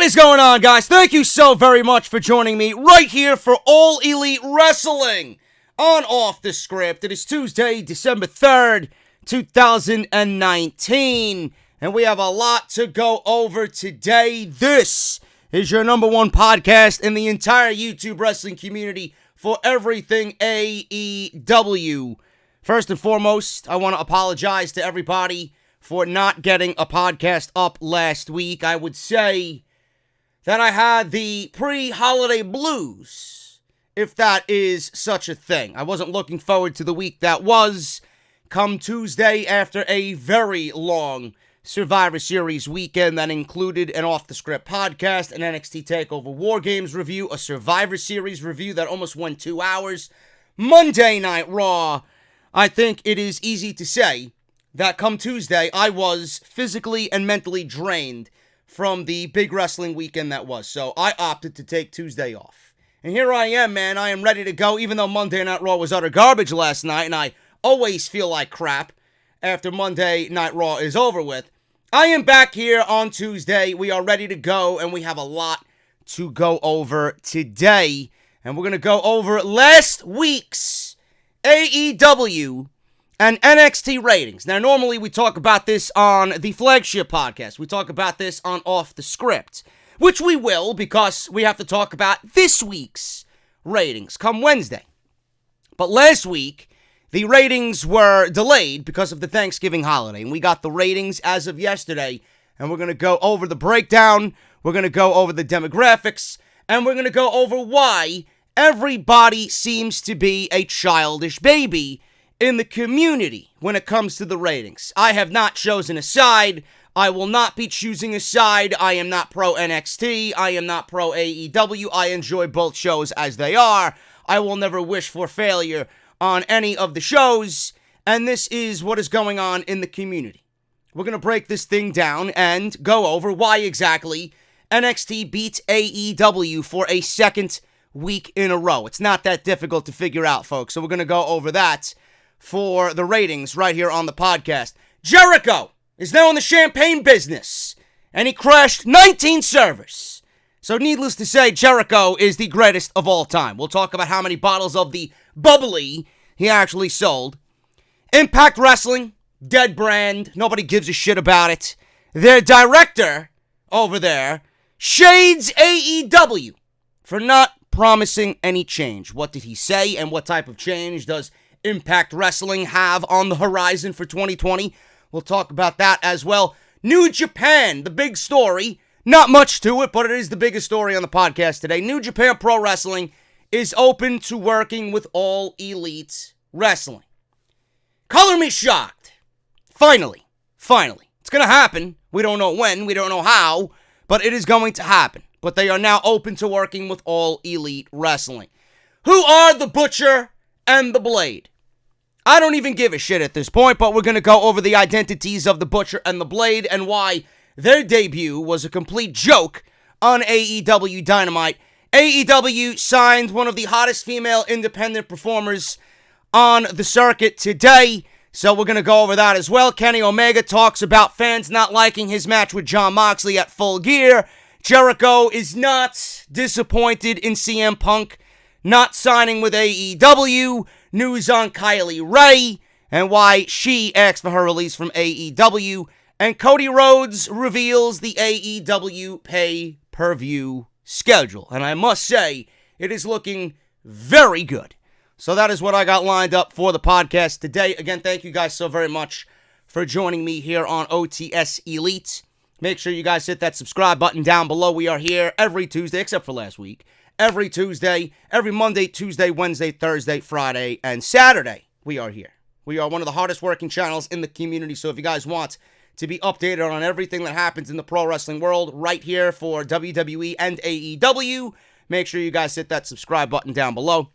is going on, guys? Thank you so very much for joining me right here for All Elite Wrestling on Off the Script. It is Tuesday, December 3rd, 2019, and we have a lot to go over today. This is your number one podcast in the entire YouTube wrestling community for everything AEW. First and foremost, I want to apologize to everybody for not getting a podcast up last week. I would say that I had the pre-holiday blues, if that is such a thing. I wasn't looking forward to the week that was come Tuesday after a very long Survivor Series weekend that included an off-the-script podcast, an NXT TakeOver War Games review, a Survivor Series review that almost went 2 hours, Monday Night Raw. I think it is easy to say that come Tuesday, I was physically and mentally drained from the big wrestling weekend that was. So I opted to take Tuesday off. And here I am, man. I am ready to go, even though Monday Night Raw was utter garbage last night, and I always feel like crap after Monday Night Raw is over with. I am back here on Tuesday. We are ready to go, and we have a lot to go over today. And we're going to go over last week's AEW and NXT ratings. Now, normally we talk about this on the flagship podcast. We talk about this on Off the Script, which we will because we have to talk about this week's ratings come Wednesday. But last week, the ratings were delayed because of the Thanksgiving holiday, and we got the ratings as of yesterday, and we're going to go over the breakdown, we're going to go over the demographics, and we're going to go over why everybody seems to be a childish baby in the community when it comes to the ratings. I have not chosen a side. I will not be choosing a side. I am not pro NXT. I am not pro AEW. I enjoy both shows as they are. I will never wish for failure on any of the shows. And this is what is going on in the community. We're going to break this thing down and go over why exactly NXT beat AEW for a second week in a row. It's not that difficult to figure out, folks. So we're going to go over that for the ratings right here on the podcast. Jericho is now in the champagne business, and he crashed 19 servers. So needless to say, Jericho is the greatest of all time. We'll talk about how many bottles of the BUBBLY he actually sold. Impact Wrestling, dead brand. Nobody gives a shit about it. Their director over there shades AEW for not promising any change. What did he say, and what type of change does Impact Wrestling have on the horizon for 2020? We'll talk about that as well. New Japan, the big story. Not much to it, but it is the biggest story on the podcast today. New Japan Pro Wrestling is open to working with All Elite Wrestling. Color me shocked. Finally. It's going to happen. We don't know when, we don't know how, but it is going to happen. But they are now open to working with All Elite Wrestling. Who are the Butcher and the Blade? I don't even give a shit at this point, but we're going to go over the identities of the Butcher and the Blade and why their debut was a complete joke on AEW Dynamite. AEW signed one of the hottest female independent performers on the circuit today, so we're going to go over that as well. Kenny Omega talks about fans not liking his match with Jon Moxley at Full Gear. Jericho is not disappointed in CM Punk not signing with AEW. News on Kylie Rae and why she asked for her release from AEW. And Cody Rhodes reveals the AEW pay-per-view schedule. And I must say, it is looking very good. So that is what I got lined up for the podcast today. Again, thank you guys so very much for joining me here on OTS Elite. Make sure you guys hit that subscribe button down below. We are here every Tuesday, except for last week. Every Tuesday, every Monday, Tuesday, Wednesday, Thursday, Friday, and Saturday, we are here. We are one of the hardest working channels in the community, so if you guys want to be updated on everything that happens in the pro wrestling world right here for WWE and AEW, make sure you guys hit that subscribe button down below.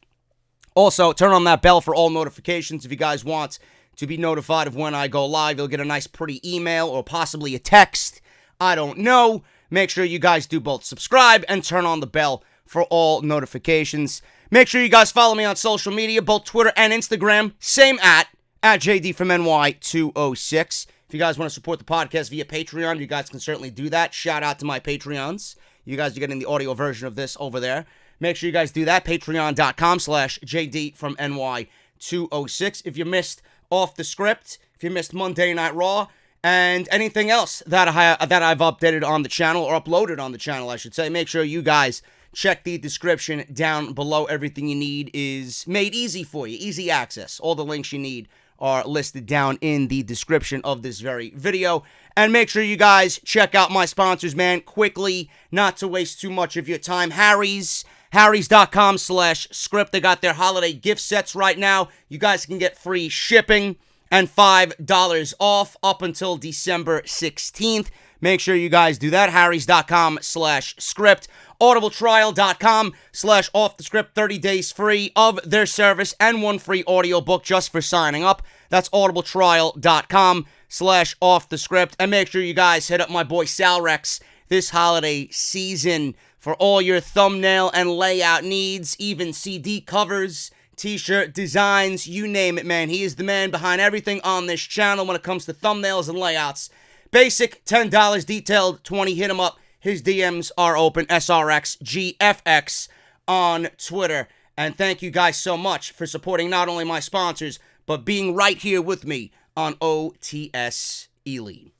Also, turn on that bell for all notifications if you guys want to be notified of when I go live. You'll get a nice pretty email or possibly a text. I don't know. Make sure you guys do both subscribe and turn on the bell for all notifications. Make sure you guys follow me on social media, both Twitter and Instagram. Same at JD from NY206. If you guys want to support the podcast via Patreon, you guys can certainly do that. Shout out to my Patreons. You guys are getting the audio version of this over there. Make sure you guys do that. Patreon.com/JD from NY206. If you missed Off the Script, if you missed Monday Night Raw, and anything else that I've updated on the channel, or uploaded on the channel, I should say, make sure you guys check the description down below. Everything you need is made easy for you. Easy access. All the links you need are listed down in the description of this very video. And make sure you guys check out my sponsors, man. Quickly, not to waste too much of your time. Harrys.com/script. They got their holiday gift sets right now. You guys can get free shipping and $5 off up until December 16th. Make sure you guys do that. Harrys.com/script. Audibletrial.com/offthescript. 30 days free of their service and one free audiobook just for signing up. That's audibletrial.com/offthescript. And make sure you guys hit up my boy Salrex this holiday season for all your thumbnail and layout needs, even CD covers, t-shirt designs, you name it, man. He is the man behind everything on this channel when it comes to thumbnails and layouts. Basic, $10, detailed, $20. Hit him up. His DMs are open. SRXGFX on Twitter. And thank you guys so much for supporting not only my sponsors, but being right here with me on OTS Elite.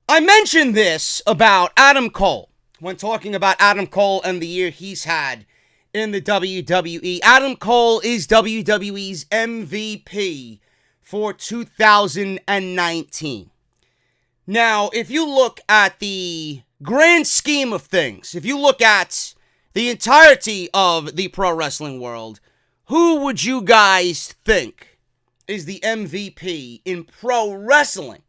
I mentioned this about Adam Cole when talking about Adam Cole and the year he's had in the WWE. Adam Cole is WWE's MVP for 2019. Now, if you look at the grand scheme of things, if you look at the entirety of the pro wrestling world, who would you guys think is the MVP in pro wrestling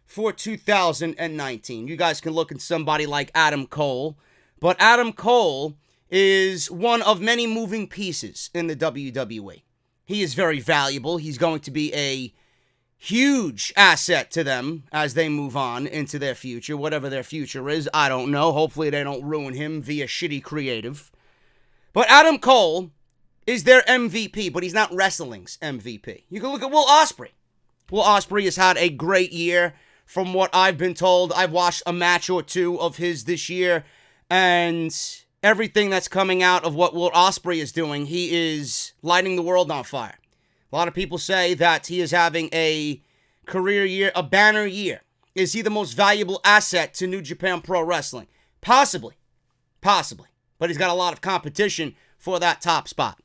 for 2019? You guys can look at somebody like Adam Cole, but Adam Cole is one of many moving pieces in the WWE. He is very valuable. He's going to be a huge asset to them as they move on into their future. Whatever their future is, I don't know. Hopefully they don't ruin him via shitty creative. But Adam Cole is their MVP, but he's not wrestling's MVP. You can look at Will Ospreay. Will Ospreay has had a great year from what I've been told. I've watched a match or two of his this year, and everything that's coming out of what Will Ospreay is doing, he is lighting the world on fire. A lot of people say that he is having a career year, a banner year. Is he the most valuable asset to New Japan Pro Wrestling? Possibly. Possibly. But he's got a lot of competition for that top spot.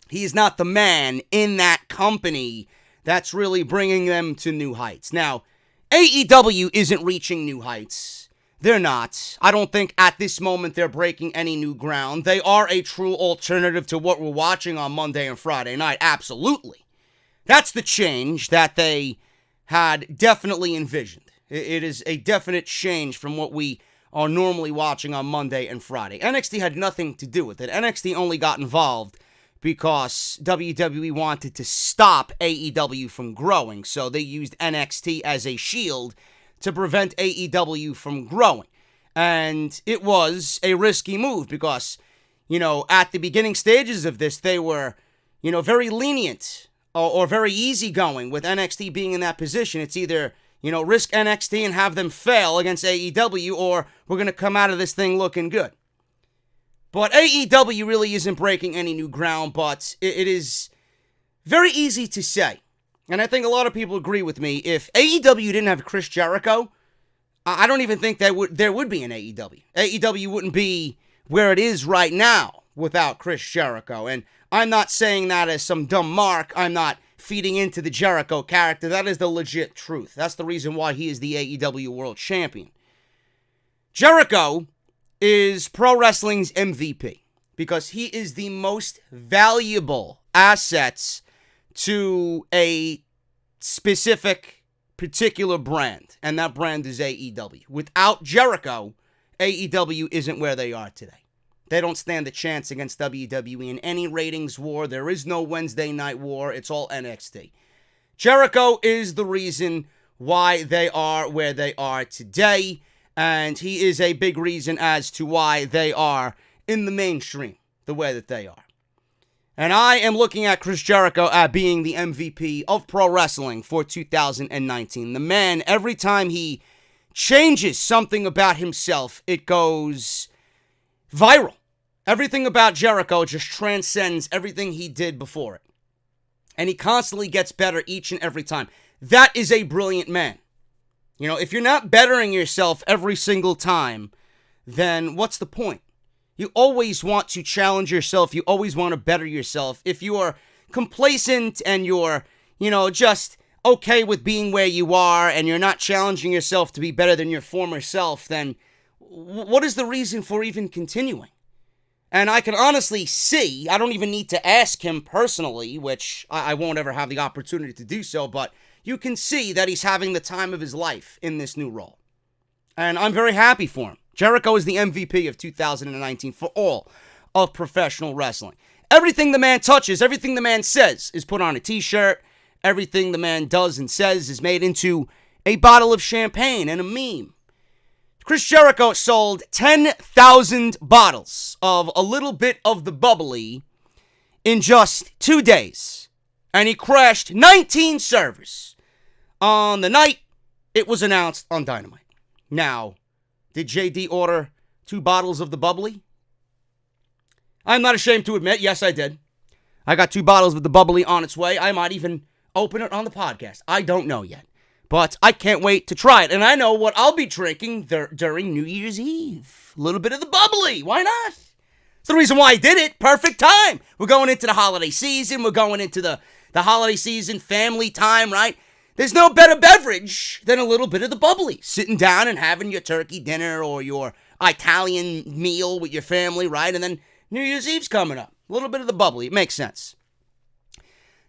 He is not the man in that company that's really bringing them to new heights. Now, AEW isn't reaching new heights. They're not. I don't think at this moment they're breaking any new ground. They are a true alternative to what we're watching on Monday and Friday night. Absolutely. That's the change that they had definitely envisioned. It is a definite change from what we are normally watching on Monday and Friday. NXT had nothing to do with it. NXT only got involved because WWE wanted to stop AEW from growing. So they used NXT as a shield to prevent AEW from growing. And it was a risky move because, at the beginning stages of this, they were, very lenient or very easygoing with NXT being in that position. It's either, risk NXT and have them fail against AEW, or we're going to come out of this thing looking good. But AEW really isn't breaking any new ground, but it is very easy to say. And I think a lot of people agree with me. If AEW didn't have Chris Jericho, I don't even think there would be an AEW. AEW wouldn't be where it is right now without Chris Jericho. And I'm not saying that as some dumb mark. I'm not feeding into the Jericho character. That is the legit truth. That's the reason why he is the AEW World Champion. Jericho is pro wrestling's MVP because he is the most valuable assets to a specific particular brand, and that brand is AEW. Without Jericho, AEW isn't where they are today. They don't stand a chance against WWE in any ratings war. There is no Wednesday night war. It's all NXT. Jericho is the reason why they are where they are today, and he is a big reason as to why they are in the mainstream the way that they are. And I am looking at Chris Jericho at being the MVP of pro wrestling for 2019. The man, every time he changes something about himself, it goes viral. Everything about Jericho just transcends everything he did before it. And he constantly gets better each and every time. That is a brilliant man. You know, if you're not bettering yourself every single time, then what's the point? You always want to challenge yourself. You always want to better yourself. If you are complacent and you're, just okay with being where you are and you're not challenging yourself to be better than your former self, then what is the reason for even continuing? And I can honestly see, I don't even need to ask him personally, which I won't ever have the opportunity to do so, but you can see that he's having the time of his life in this new role. And I'm very happy for him. Jericho is the MVP of 2019 for all of professional wrestling. Everything the man touches, everything the man says is put on a t-shirt. Everything the man does and says is made into a bottle of champagne and a meme. Chris Jericho sold 10,000 bottles of a little bit of the bubbly in just 2 days. And he crashed 19 servers on the night it was announced on Dynamite. Now, did JD order 2 bottles of the bubbly? I'm not ashamed to admit, yes, I did. I got 2 bottles of the bubbly on its way. I might even open it on the podcast. I don't know yet. But I can't wait to try it. And I know what I'll be drinking during New Year's Eve. A little bit of the bubbly. Why not? It's the reason why I did it. Perfect time. We're going into the holiday season. We're going into the holiday season, family time, right? There's no better beverage than a little bit of the bubbly. Sitting down and having your turkey dinner or your Italian meal with your family, right? And then New Year's Eve's coming up. A little bit of the bubbly. It makes sense.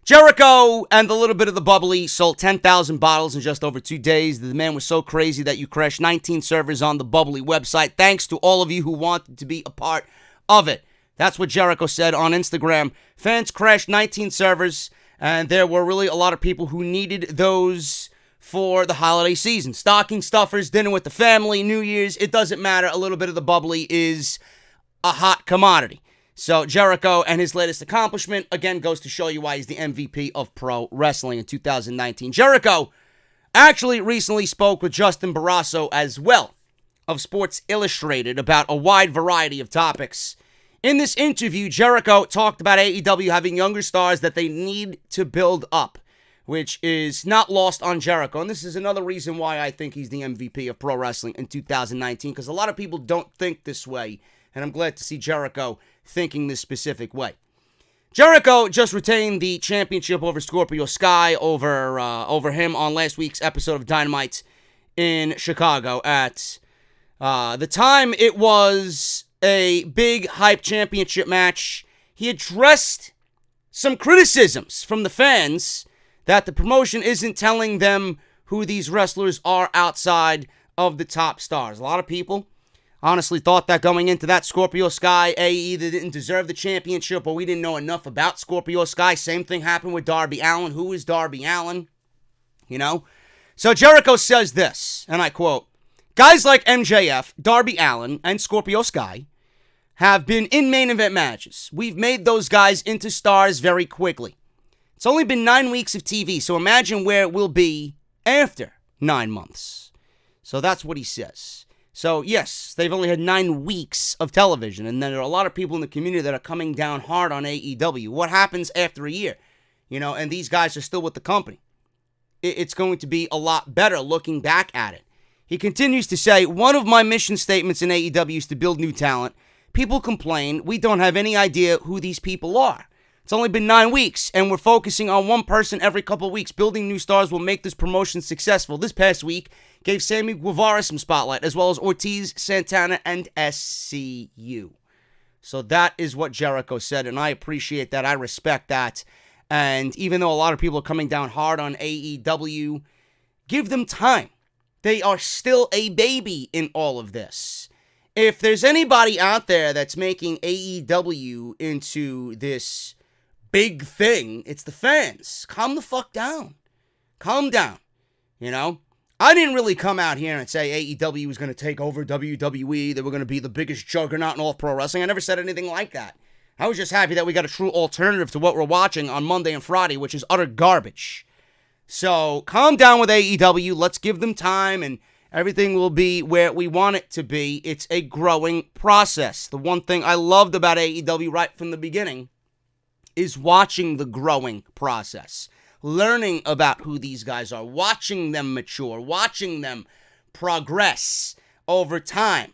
Jericho and the little bit of the bubbly sold 10,000 bottles in just over 2 days. The man was so crazy that you crashed 19 servers on the bubbly website. Thanks to all of you who wanted to be a part of it. That's what Jericho said on Instagram. Fans crashed 19 servers, and there were really a lot of people who needed those for the holiday season. Stocking stuffers, dinner with the family, New Year's, it doesn't matter. A little bit of the bubbly is a hot commodity. So Jericho and his latest accomplishment, again, goes to show you why he's the MVP of pro wrestling in 2019. Jericho actually recently spoke with Justin Barrasso as well of Sports Illustrated about a wide variety of topics. In this interview, Jericho talked about AEW having younger stars that they need to build up, which is not lost on Jericho. And this is another reason why I think he's the MVP of pro wrestling in 2019, because a lot of people don't think this way, and I'm glad to see Jericho thinking this specific way. Jericho just retained the championship over Scorpio Sky over him on last week's episode of Dynamite in Chicago. At the time, it was a big hype championship match. He addressed some criticisms from the fans that the promotion isn't telling them who these wrestlers are outside of the top stars. A lot of people honestly thought that going into that Scorpio Sky, either didn't deserve the championship or we didn't know enough about Scorpio Sky. Same thing happened with Darby Allin. Who is Darby Allin? So Jericho says this, and I quote, "Guys like MJF, Darby Allin, and Scorpio Sky have been in main event matches. We've made those guys into stars very quickly. It's only been 9 weeks of TV, so imagine where it will be after 9 months." So that's what he says. So, yes, they've only had 9 weeks of television, and there are a lot of people in the community that are coming down hard on AEW. What happens after a year? And these guys are still with the company. It's going to be a lot better looking back at it. He continues to say, "One of my mission statements in AEW is to build new talent. People complain we don't have any idea who these people are. It's only been 9 weeks, and we're focusing on one person every couple of weeks. Building new stars will make this promotion successful. This past week gave Sammy Guevara some spotlight, as well as Ortiz, Santana, and SCU." So that is what Jericho said, and I appreciate that. I respect that. And even though a lot of people are coming down hard on AEW, give them time. They are still a baby in all of this. If there's anybody out there that's making AEW into this big thing, it's the fans. Calm the fuck down. Calm down. I didn't really come out here and say AEW was going to take over WWE, they were going to be the biggest juggernaut in all of pro wrestling. I never said anything like that. I was just happy that we got a true alternative to what we're watching on Monday and Friday, which is utter garbage. So calm down with AEW. Let's give them time, and Everything will be where we want it to be. It's a growing process. The one thing I loved about AEW right from the beginning is watching the growing process, learning about who these guys are, watching them mature, watching them progress over time.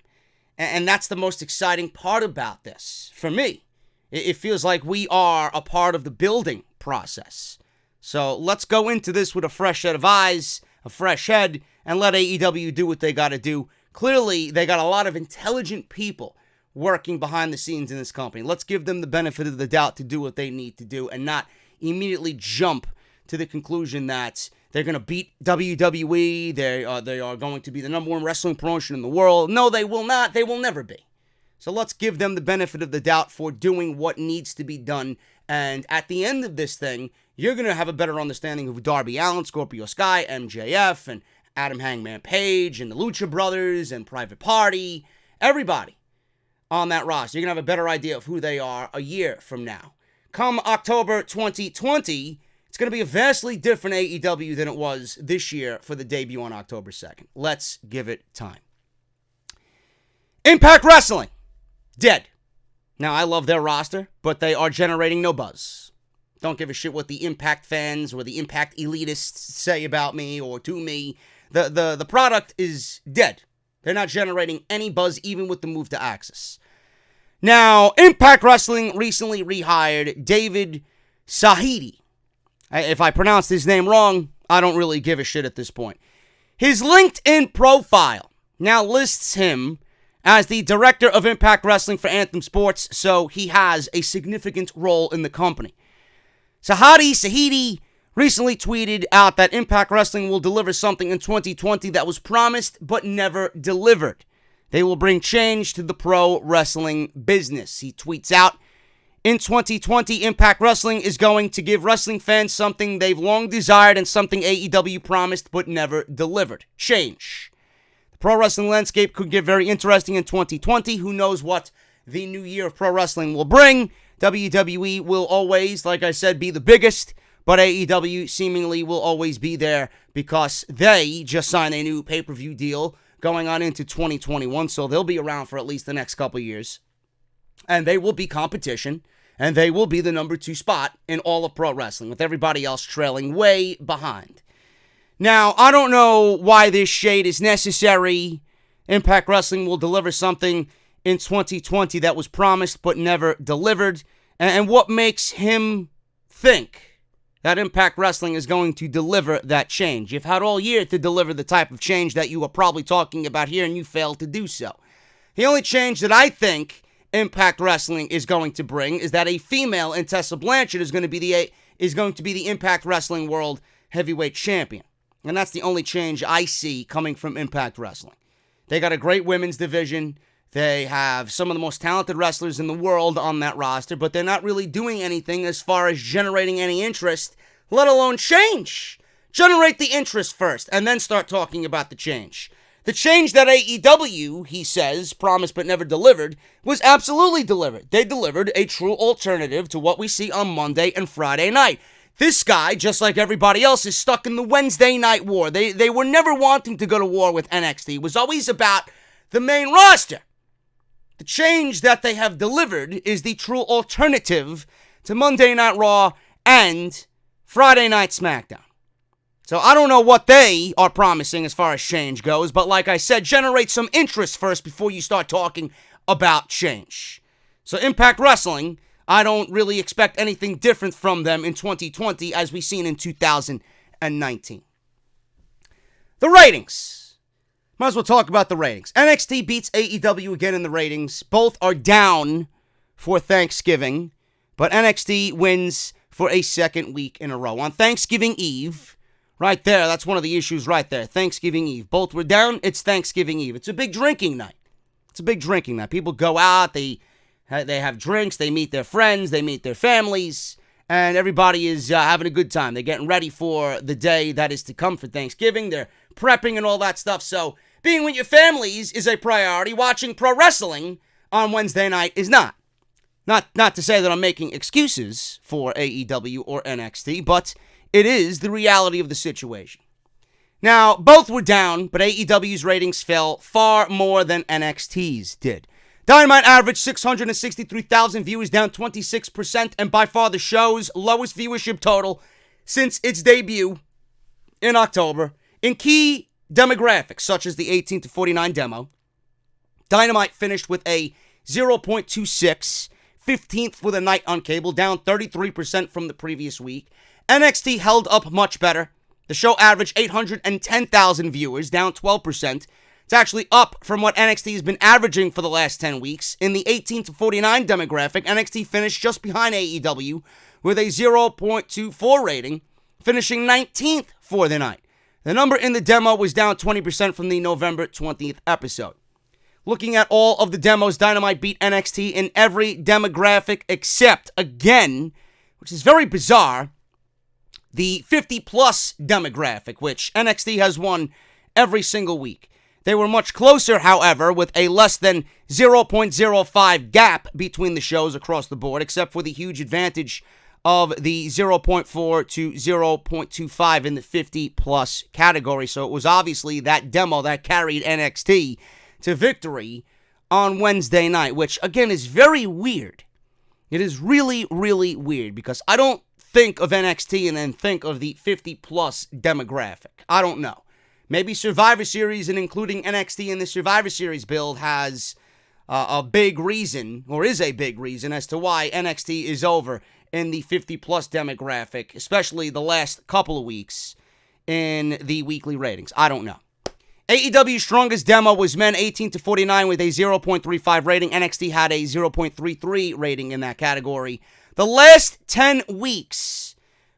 And that's the most exciting part about this for me. It feels like we are a part of the building process. So let's go into this with a fresh set of eyes, a fresh head, and let AEW do what they got to do. Clearly, they got a lot of intelligent people working behind the scenes in this company. Let's give them the benefit of the doubt to do what they need to do and not immediately jump to the conclusion that they're going to beat WWE. They are going to be the number one wrestling promotion in the world. No, they will not. They will never be. So let's give them the benefit of the doubt for doing what needs to be done. And at the end of this thing, you're going to have a better understanding of Darby Allin, Scorpio Sky, MJF, and Adam Hangman Page, and the Lucha Brothers, and Private Party. Everybody on that roster. You're going to have a better idea of who they are a year from now. Come October 2020, it's going to be a vastly different AEW than it was this year for the debut on October 2nd. Let's give it time. Impact Wrestling. Dead. Now, I love their roster, but they are generating no buzz. Don't give a shit what the Impact fans or the Impact elitists say about me or to me. The product is dead. They're not generating any buzz, even with the move to Axis. Now, Impact Wrestling recently rehired David Sahidi. If I pronounced his name wrong, I don't really give a shit at this point. His LinkedIn profile now lists him as the director of Impact Wrestling for Anthem Sports, so he has a significant role in the company. Sahidi recently tweeted out that Impact Wrestling will deliver something in 2020 that was promised but never delivered. They will bring change to the pro wrestling business. He tweets out, in 2020, Impact Wrestling is going to give wrestling fans something they've long desired and something AEW promised but never delivered. Change. The pro wrestling landscape could get very interesting in 2020. Who knows what the new year of pro wrestling will bring? WWE will always, like I said, be the biggest, but AEW seemingly will always be there because they just signed a new pay-per-view deal going on into 2021, so they'll be around for at least the next couple years. And they will be competition, and they will be the number 2 spot in all of pro wrestling, with everybody else trailing way behind. Now, I don't know why this shade is necessary. Impact Wrestling will deliver something in 2020 that was promised but never delivered. And what makes him think that Impact Wrestling is going to deliver that change? You've had all year to deliver the type of change that you are probably talking about here, and you failed to do so. The only change that I think Impact Wrestling is going to bring is that a female in Tessa Blanchard is going to be the Impact Wrestling World Heavyweight Champion. And that's the only change I see coming from Impact Wrestling. They got a great women's division. They have some of the most talented wrestlers in the world on that roster, but they're not really doing anything as far as generating any interest, let alone change. Generate the interest first, and then start talking about the change. The change that AEW, he says, promised but never delivered, was absolutely delivered. They delivered a true alternative to what we see on Monday and Friday night. This guy, just like everybody else, is stuck in the Wednesday night war. They were never wanting to go to war with NXT. It was always about the main roster. The change that they have delivered is the true alternative to Monday Night Raw and Friday Night SmackDown. So I don't know what they are promising as far as change goes, but like I said, generate some interest first before you start talking about change. So Impact Wrestling, I don't really expect anything different from them in 2020 as we've seen in 2019. The ratings. Might as well talk about the ratings. NXT beats AEW again in the ratings. Both are down for Thanksgiving, but NXT wins for a second week in a row. On Thanksgiving Eve, right there, that's one of the issues right there. Thanksgiving Eve. Both were down, it's Thanksgiving Eve. It's a big drinking night. People go out, they have drinks, they meet their friends, they meet their families, and everybody is having a good time. They're getting ready for the day that is to come for Thanksgiving. They're prepping and all that stuff. So being with your families is a priority. Watching pro wrestling on Wednesday night is not. Not to say that I'm making excuses for AEW or NXT, but it is the reality of the situation. Now, both were down, but AEW's ratings fell far more than NXT's did. Dynamite averaged 663,000 viewers, down 26%, and by far the show's lowest viewership total since its debut in October. In key demographics, such as the 18 to 49 demo, Dynamite finished with a 0.26, 15th for the night on cable, down 33% from the previous week. NXT held up much better. The show averaged 810,000 viewers, down 12%. It's actually up from what NXT has been averaging for the last 10 weeks. In the 18 to 49 demographic, NXT finished just behind AEW with a 0.24 rating, finishing 19th for the night. The number in the demo was down 20% from the November 20th episode. Looking at all of the demos, Dynamite beat NXT in every demographic except, again, which is very bizarre, the 50-plus demographic, which NXT has won every single week. They were much closer, however, with a less than 0.05 gap between the shows across the board, except for the huge advantage of the 0.4 to 0.25 in the 50-plus category. So it was obviously that demo that carried NXT to victory on Wednesday night, which, again, is very weird. It is really, really weird because I don't think of NXT and then think of the 50-plus demographic. I don't know. Maybe Survivor Series and including NXT in the Survivor Series build has a big reason, or is a big reason, as to why NXT is over in the 50-plus demographic, especially the last couple of weeks in the weekly ratings. I don't know. AEW's strongest demo was men 18 to 49 with a 0.35 rating. NXT had a 0.33 rating in that category. The last 10 weeks,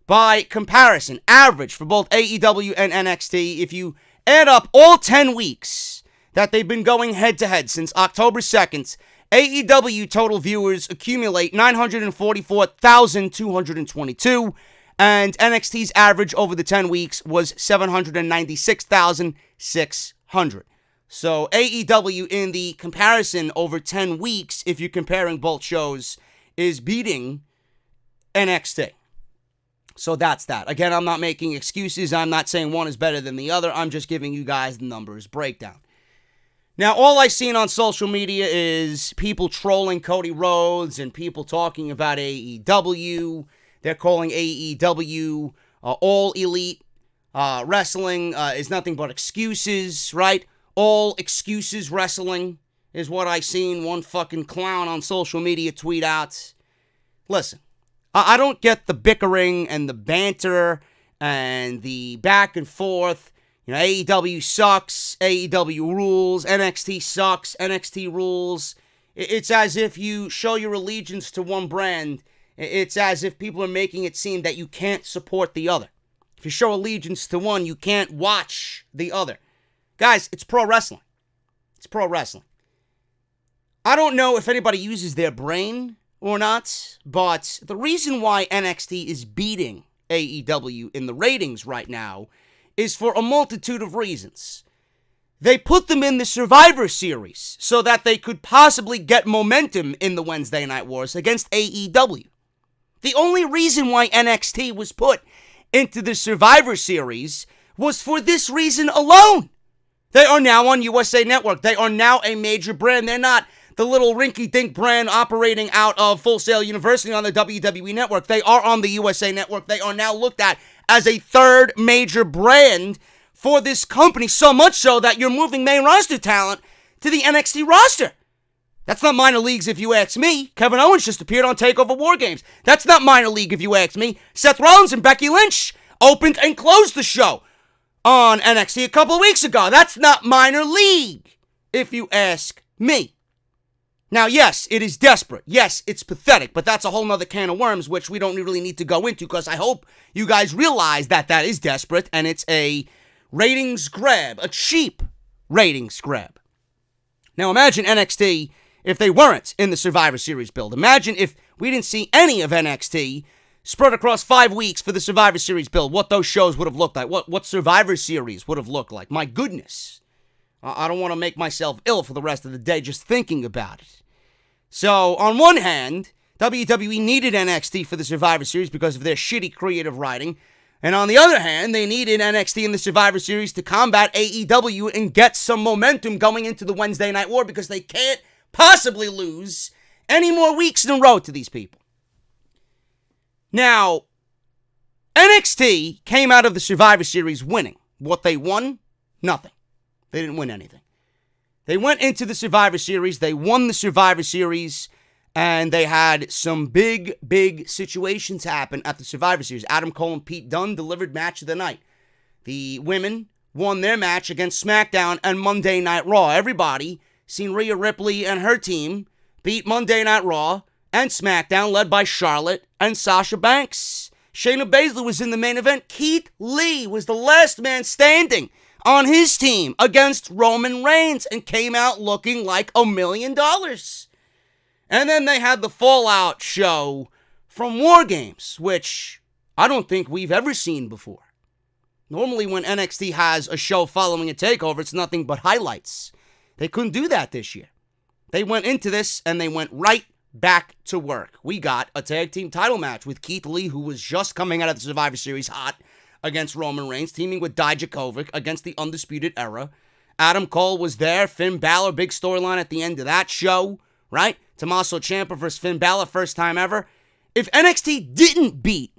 by comparison, average for both AEW and NXT, if you add up all 10 weeks that they've been going head-to-head since October 2nd, AEW total viewers accumulate 944,222, and NXT's average over the 10 weeks was 796,600. So AEW in the comparison over 10 weeks, if you're comparing both shows, is beating NXT. So that's that. Again, I'm not making excuses. I'm not saying one is better than the other. I'm just giving you guys the numbers breakdown. Now, all I've seen on social media is people trolling Cody Rhodes and people talking about AEW. They're calling AEW all elite. Wrestling is nothing but excuses, right? All excuses wrestling is what I seen one fucking clown on social media tweet out. Listen, I don't get the bickering and the banter and the back and forth. You know, AEW sucks, AEW rules, NXT sucks, NXT rules. It's as if you show your allegiance to one brand. It's as if people are making it seem that you can't support the other. If you show allegiance to one, you can't watch the other. Guys, it's pro wrestling. It's pro wrestling. I don't know if anybody uses their brain or not, but the reason why NXT is beating AEW in the ratings right now is for a multitude of reasons. They put them in the Survivor Series so that they could possibly get momentum in the Wednesday Night Wars against AEW. The only reason why NXT was put into the Survivor Series was for this reason alone. They are now on USA Network. They are now a major brand. They're not the little rinky-dink brand operating out of Full Sail University on the WWE Network. They are on the USA Network. They are now looked at as a third major brand for this company, so much so that you're moving main roster talent to the NXT roster. That's not minor leagues if you ask me. Kevin Owens just appeared on TakeOver War Games. That's not minor league if you ask me. Seth Rollins and Becky Lynch opened and closed the show on NXT a couple of weeks ago. That's not minor league if you ask me. Now, yes, it is desperate. Yes, it's pathetic, but that's a whole nother can of worms, which we don't really need to go into, because I hope you guys realize that that is desperate, and it's a ratings grab, a cheap ratings grab. Now, imagine NXT if they weren't in the Survivor Series build. Imagine if we didn't see any of NXT spread across 5 weeks for the Survivor Series build, what those shows would have looked like, what Survivor Series would have looked like. My goodness. I don't want to make myself ill for the rest of the day just thinking about it. So, on one hand, WWE needed NXT for the Survivor Series because of their shitty creative writing. And on the other hand, they needed NXT in the Survivor Series to combat AEW and get some momentum going into the Wednesday Night War because they can't possibly lose any more weeks in a row to these people. Now, NXT came out of the Survivor Series winning. What they won? Nothing. They didn't win anything. They went into the Survivor Series, they won the Survivor Series, and they had some big situations happen at the Survivor Series. Adam Cole and Pete Dunne delivered match of the night. The women won their match against SmackDown and Monday Night Raw. Everybody seen Rhea Ripley and her team beat Monday Night Raw and SmackDown, led by Charlotte and Sasha Banks. Shayna Baszler was in the main event. Keith Lee was the last man standing on his team against Roman Reigns and came out looking like $1 million. And then they had the Fallout show from War Games, which I don't think we've ever seen before. Normally when NXT has a show following a takeover, it's nothing but highlights. They couldn't do that this year. They went into this and they went right back to work. We got a tag team title match with Keith Lee, who was just coming out of the Survivor Series hot, against Roman Reigns, teaming with Dijakovic against the Undisputed Era. Adam Cole was there. Finn Balor, big storyline at the end of that show, right? Tommaso Ciampa versus Finn Balor, first time ever. If NXT didn't beat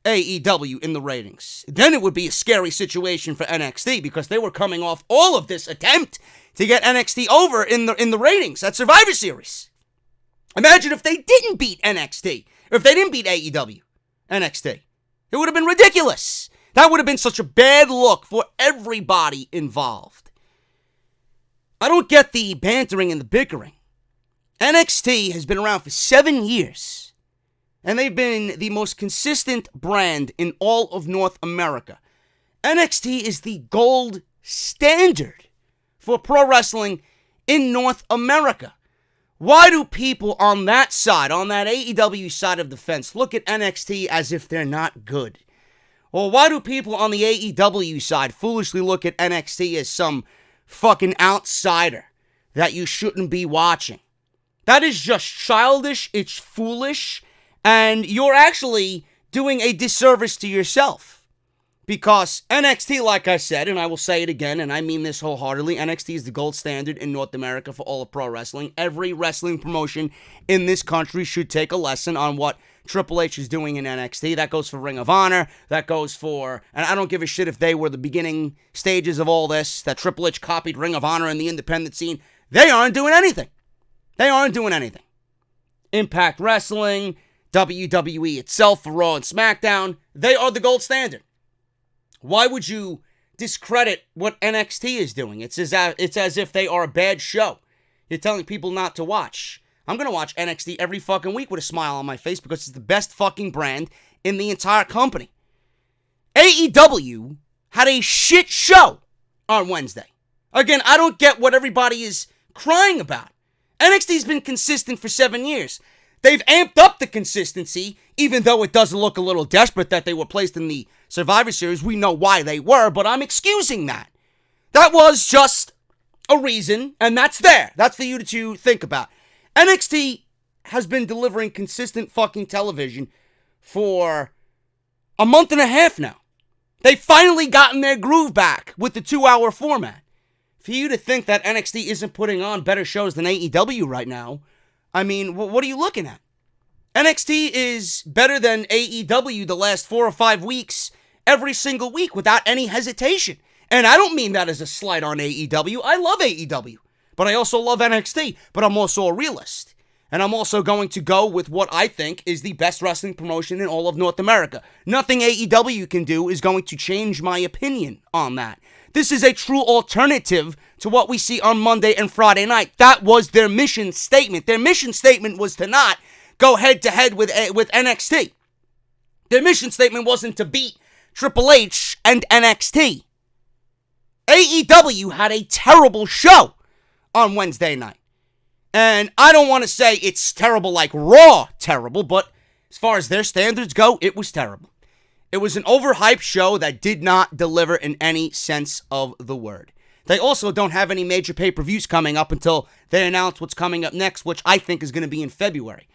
AEW in the ratings, then it would be a scary situation for NXT because they were coming off all of this attempt to get NXT over in the ratings at Survivor Series. Imagine if they didn't beat NXT, or if they didn't beat AEW, NXT. It would have been ridiculous. That would have been such a bad look for everybody involved. I don't get the bantering and the bickering. NXT has been around for 7 years, and they've been the most consistent brand in all of North America. NXT is the gold standard for pro wrestling in North America. Why do people on that side, on that AEW side of the fence, look at NXT as if they're not good? Or why do people on the AEW side foolishly look at NXT as some fucking outsider that you shouldn't be watching? That is just childish, it's foolish, and you're actually doing a disservice to yourself. Because NXT, like I said, and I will say it again, and I mean this wholeheartedly, NXT is the gold standard in North America for all of pro wrestling. Every wrestling promotion in this country should take a lesson on what Triple H is doing in NXT. That goes for Ring of Honor. That goes for, and I don't give a shit if they were the beginning stages of all this, that Triple H copied Ring of Honor in the independent scene. They aren't doing anything. They aren't doing anything. Impact Wrestling, WWE itself for Raw and SmackDown, they are the gold standard. Why would you discredit what NXT is doing? It's as if they are a bad show. You're telling people not to watch. I'm going to watch NXT every fucking week with a smile on my face because it's the best fucking brand in the entire company. AEW had a shit show on Wednesday. Again, I don't get what everybody is crying about. NXT's been consistent for 7 years. They've amped up the consistency, even though it does look a little desperate that they were placed in the Survivor Series. We know why they were, but I'm excusing that. That was just a reason, and that's there. That's for you to think about. NXT has been delivering consistent fucking television for a month and a half now. They've finally gotten their groove back with the 2-hour format. For you to think that NXT isn't putting on better shows than AEW right now, I mean, what are you looking at? NXT is better than AEW the last 4 or 5 weeks, every single week, without any hesitation. And I don't mean that as a slight on AEW. I love AEW, but I also love NXT. But I'm also a realist. And I'm also going to go with what I think is the best wrestling promotion in all of North America. Nothing AEW can do is going to change my opinion on that. This is a true alternative to what we see on Monday and Friday night. That was their mission statement. Their mission statement was to not go head-to-head with NXT. Their mission statement wasn't to beat Triple H and NXT. AEW had a terrible show on Wednesday night. And I don't want to say it's terrible like Raw terrible, but as far as their standards go, it was terrible. It was an overhyped show that did not deliver in any sense of the word. They also don't have any major pay-per-views coming up until they announce what's coming up next, which I think is going to be in February.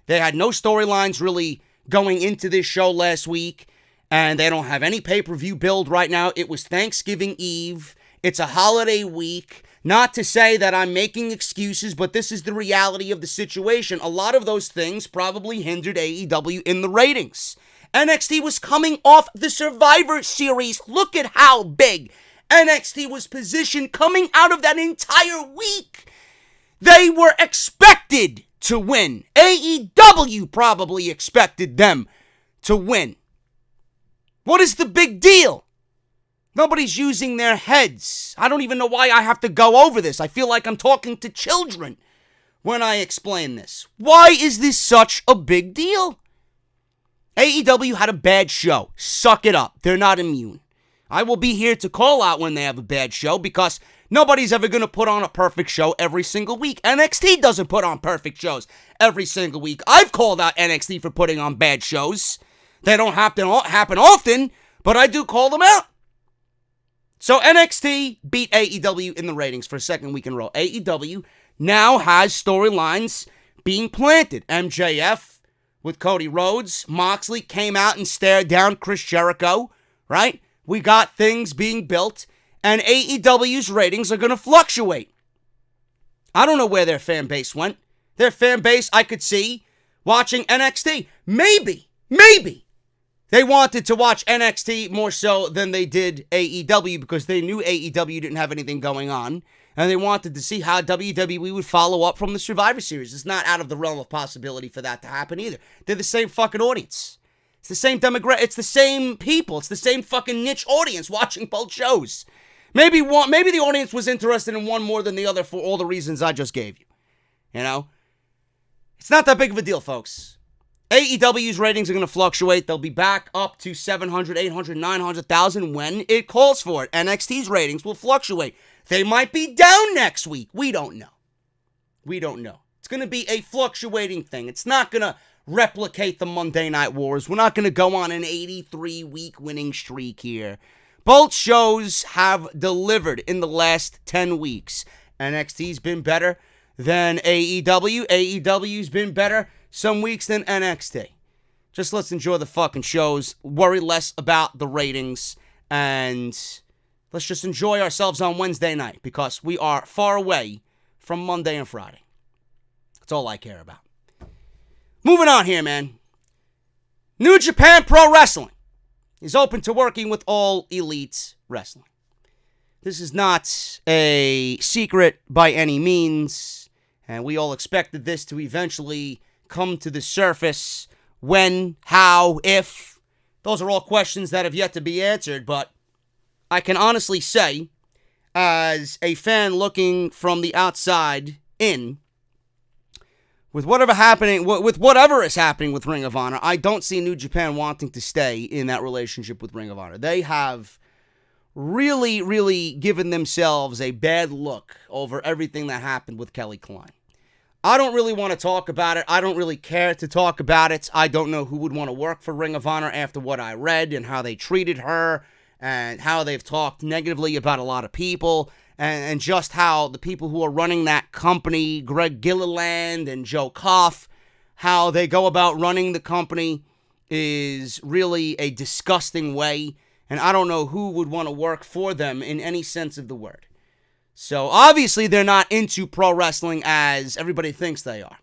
They had no storylines really going into this show last week, and they don't have any pay-per-view build right now. It was Thanksgiving Eve. It's a holiday week. Not to say that I'm making excuses, but this is the reality of the situation. A lot of those things probably hindered AEW in the ratings. NXT was coming off the Survivor Series. Look at how big NXT was positioned coming out of that entire week. They were expected to win. AEW probably expected them to win. What is the big deal? Nobody's using their heads. I don't even know why I have to go over this. I feel like I'm talking to children when I explain this. Why is this such a big deal? AEW had a bad show. Suck it up. They're not immune. I will be here to call out when they have a bad show because nobody's ever going to put on a perfect show every single week. NXT doesn't put on perfect shows every single week. I've called out NXT for putting on bad shows. They don't happen often, but I do call them out. So NXT beat AEW in the ratings for a second week in a row. AEW now has storylines being planted. MJF with Cody Rhodes. Moxley came out and stared down Chris Jericho, right? We got things being built, and AEW's ratings are going to fluctuate. I don't know where their fan base went. Their fan base, I could see, watching NXT. Maybe they wanted to watch NXT more so than they did AEW because they knew AEW didn't have anything going on, and they wanted to see how WWE would follow up from the Survivor Series. It's not out of the realm of possibility for that to happen either. They're the same fucking audience. It's the same demographic. It's the same people. It's the same fucking niche audience watching both shows. Maybe the audience was interested in one more than the other for all the reasons I just gave you. You know? It's not that big of a deal, folks. AEW's ratings are going to fluctuate. They'll be back up to 700, 800, 900,000 when it calls for it. NXT's ratings will fluctuate. They might be down next week. We don't know. It's going to be a fluctuating thing. It's not going to replicate the Monday Night Wars. We're not going to go on an 83-week winning streak here. Both shows have delivered in the last 10 weeks. NXT's been better than AEW. AEW's been better some weeks than NXT. Just let's enjoy the fucking shows. Worry less about the ratings. And let's just enjoy ourselves on Wednesday night because we are far away from Monday and Friday. That's all I care about. Moving on here, man. New Japan Pro Wrestling is open to working with All Elite Wrestling. This is not a secret by any means, and we all expected this to eventually come to the surface. When, how, if. Those are all questions that have yet to be answered, but I can honestly say, as a fan looking from the outside in, with whatever is happening with Ring of Honor, I don't see New Japan wanting to stay in that relationship with Ring of Honor. They have really, really given themselves a bad look over everything that happened with Kelly Klein. I don't really want to talk about it. I don't really care to talk about it. I don't know who would want to work for Ring of Honor after what I read and how they treated her and how they've talked negatively about a lot of people. And just how the people who are running that company, Greg Gilliland and Joe Koff, how they go about running the company is really a disgusting way. And I don't know who would want to work for them in any sense of the word. So obviously they're not into pro wrestling as everybody thinks they are.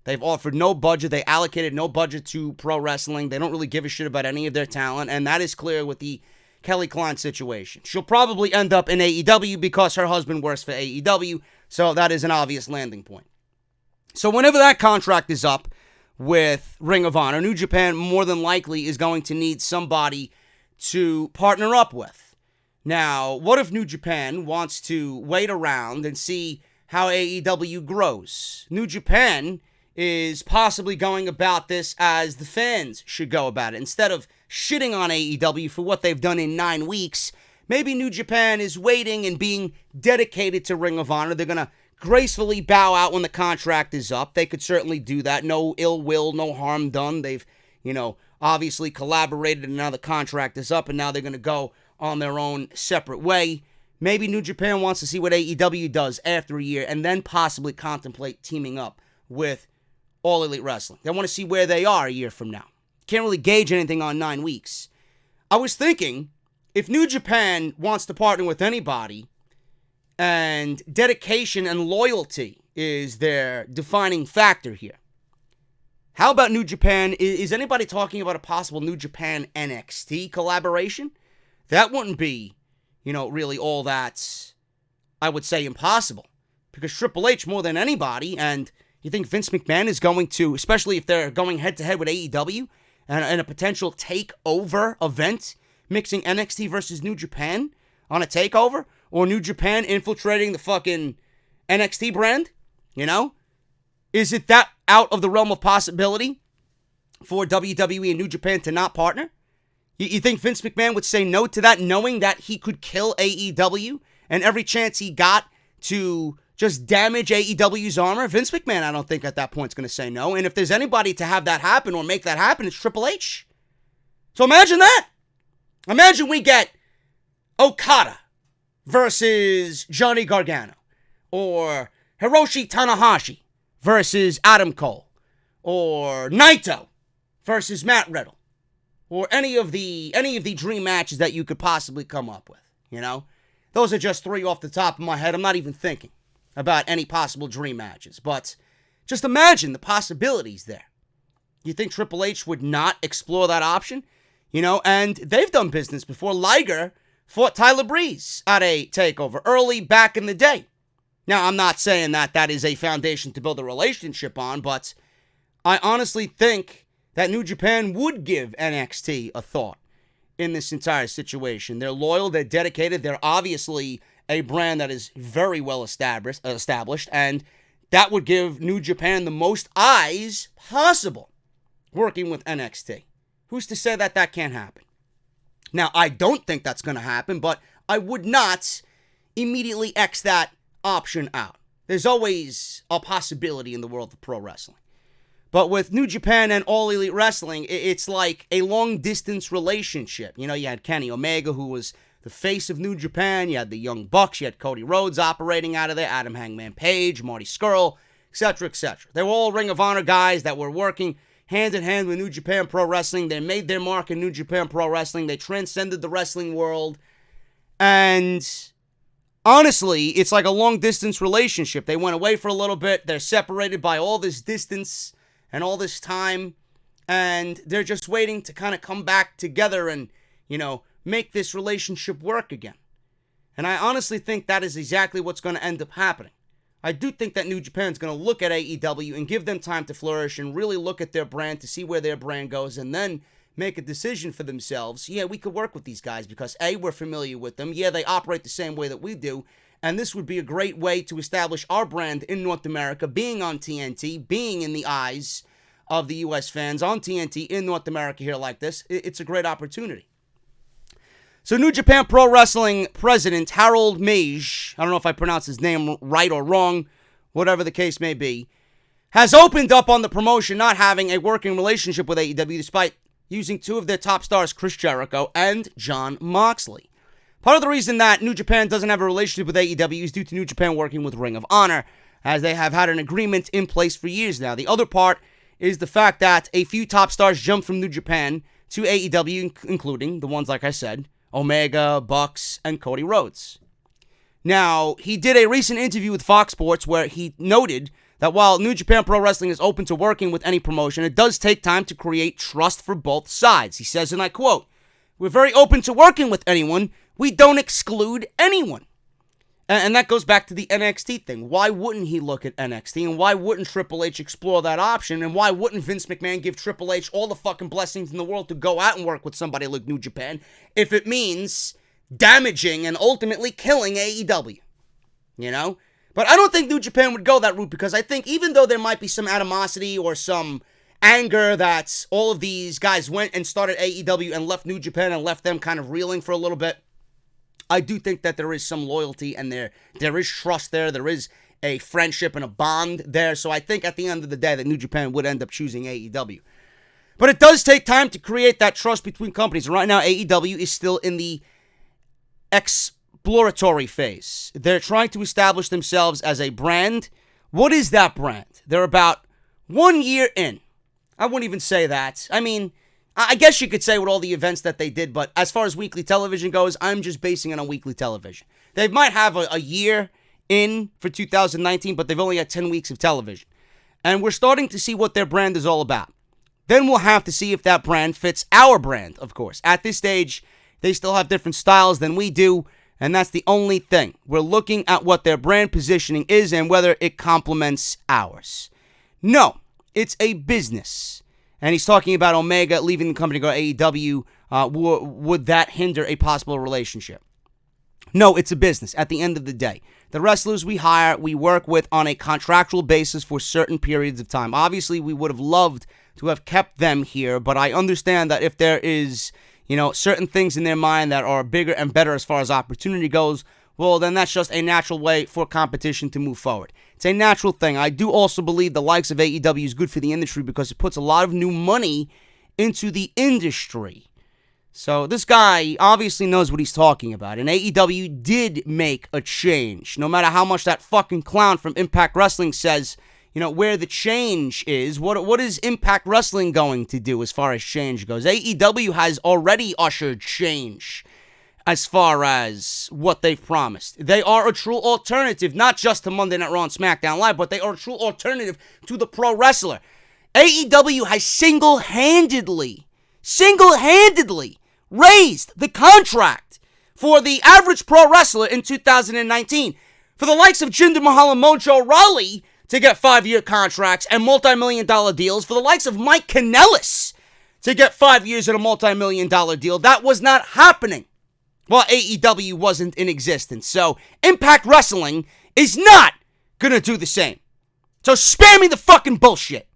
They've offered no budget. They allocated no budget to pro wrestling. They don't really give a shit about any of their talent. And that is clear with the Kelly Klein situation. She'll probably end up in AEW because her husband works for AEW, so that is an obvious landing point. So whenever that contract is up with Ring of Honor, New Japan more than likely is going to need somebody to partner up with. Now, what if New Japan wants to wait around and see how AEW grows? New Japan is possibly going about this as the fans should go about it. Instead of shitting on AEW for what they've done in 9 weeks, maybe New Japan is waiting and being dedicated to Ring of Honor. They're going to gracefully bow out when the contract is up. They could certainly do that. No ill will, no harm done. They've, obviously collaborated and now the contract is up and now they're going to go on their own separate way. Maybe New Japan wants to see what AEW does after a year and then possibly contemplate teaming up with All Elite Wrestling. They want to see where they are a year from now. Can't really gauge anything on 9 weeks. I was thinking, if New Japan wants to partner with anybody, and dedication and loyalty is their defining factor here, how about New Japan? Is anybody talking about a possible New Japan NXT collaboration? That wouldn't be, really all that, I would say, impossible. Because Triple H, more than anybody, and you think Vince McMahon is going to, especially if they're going head-to-head with AEW, and a potential takeover event, mixing NXT versus New Japan on a takeover, or New Japan infiltrating the fucking NXT brand, Is it that out of the realm of possibility for WWE and New Japan to not partner? You think Vince McMahon would say no to that, knowing that he could kill AEW and every chance he got to just damage AEW's armor? Vince McMahon, I don't think at that point is going to say no. And if there's anybody to have that happen or make that happen, it's Triple H. So imagine that. Imagine we get Okada versus Johnny Gargano, or Hiroshi Tanahashi versus Adam Cole, or Naito versus Matt Riddle, or any of the dream matches that you could possibly come up with, Those are just three off the top of my head. I'm not even thinking about any possible dream matches, but just imagine the possibilities there. You think Triple H would not explore that option? And they've done business before. Liger fought Tyler Breeze at a takeover early back in the day. Now, I'm not saying that is a foundation to build a relationship on, but I honestly think that New Japan would give NXT a thought in this entire situation. They're loyal, they're dedicated, they're obviously a brand that is very well established, and that would give New Japan the most eyes possible working with NXT. Who's to say that can't happen? Now, I don't think that's going to happen, but I would not immediately X that option out. There's always a possibility in the world of pro wrestling. But with New Japan and All Elite Wrestling, it's like a long-distance relationship. You had Kenny Omega, who was the face of New Japan. You had the Young Bucks. You had Cody Rhodes operating out of there. Adam Hangman Page, Marty Scurll, etc., etc. They were all Ring of Honor guys that were working hand in hand with New Japan Pro Wrestling. They made their mark in New Japan Pro Wrestling. They transcended the wrestling world. And honestly, it's like a long-distance relationship. They went away for a little bit. They're separated by all this distance and all this time. And they're just waiting to kind of come back together and, make this relationship work again. And I honestly think that is exactly what's going to end up happening. I do think that New Japan's going to look at AEW and give them time to flourish and really look at their brand to see where their brand goes and then make a decision for themselves. Yeah, we could work with these guys because A, we're familiar with them. Yeah, they operate the same way that we do. And this would be a great way to establish our brand in North America, being on TNT, being in the eyes of the U.S. fans on TNT in North America here like this. It's a great opportunity. So New Japan Pro Wrestling president Harold Meij, I don't know if I pronounced his name right or wrong, whatever the case may be, has opened up on the promotion not having a working relationship with AEW despite using two of their top stars, Chris Jericho and Jon Moxley. Part of the reason that New Japan doesn't have a relationship with AEW is due to New Japan working with Ring of Honor, as they have had an agreement in place for years now. The other part is the fact that a few top stars jumped from New Japan to AEW, including the ones, like I said, Omega, Bucks, and Cody Rhodes. Now, he did a recent interview with Fox Sports where he noted that while New Japan Pro Wrestling is open to working with any promotion, it does take time to create trust for both sides. He says, and I quote, "We're very open to working with anyone. We don't exclude anyone." And that goes back to the NXT thing. Why wouldn't he look at NXT? And why wouldn't Triple H explore that option? And why wouldn't Vince McMahon give Triple H all the fucking blessings in the world to go out and work with somebody like New Japan if it means damaging and ultimately killing AEW? But I don't think New Japan would go that route, because I think even though there might be some animosity or some anger that all of these guys went and started AEW and left New Japan and left them kind of reeling for a little bit, I do think that there is some loyalty and there is trust there. There is a friendship and a bond there. So I think at the end of the day that New Japan would end up choosing AEW. But it does take time to create that trust between companies. And right now, AEW is still in the exploratory phase. They're trying to establish themselves as a brand. What is that brand? They're about 1 year in. I wouldn't even say that. I mean, I guess you could say with all the events that they did, but as far as weekly television goes, I'm just basing it on weekly television. They might have a year in for 2019, but they've only had 10 weeks of television. And we're starting to see what their brand is all about. Then we'll have to see if that brand fits our brand, of course. At this stage, they still have different styles than we do, and that's the only thing. We're looking at what their brand positioning is and whether it complements ours. No, it's a business. And he's talking about Omega leaving the company to go to AEW. Would that hinder a possible relationship? No, it's a business at the end of the day. The wrestlers we hire, we work with on a contractual basis for certain periods of time. Obviously, we would have loved to have kept them here, but I understand that if there is, certain things in their mind that are bigger and better as far as opportunity goes, well, then that's just a natural way for competition to move forward. It's a natural thing. I do also believe the likes of AEW is good for the industry because it puts a lot of new money into the industry. So this guy obviously knows what he's talking about. And AEW did make a change. No matter how much that fucking clown from Impact Wrestling says, where the change is, what is Impact Wrestling going to do as far as change goes? AEW has already ushered change as far as what they've promised. They are a true alternative, not just to Monday Night Raw and SmackDown Live, but they are a true alternative to the pro wrestler. AEW has single-handedly raised the contract for the average pro wrestler in 2019. For the likes of Jinder Mahal and Mojo Rawley to get 5-year contracts and multi-million-dollar deals, for the likes of Mike Kanellis to get 5 years and a multi-million-dollar deal, that was not happening while AEW wasn't in existence. So Impact Wrestling is not gonna do the same. So spare me the fucking bullshit.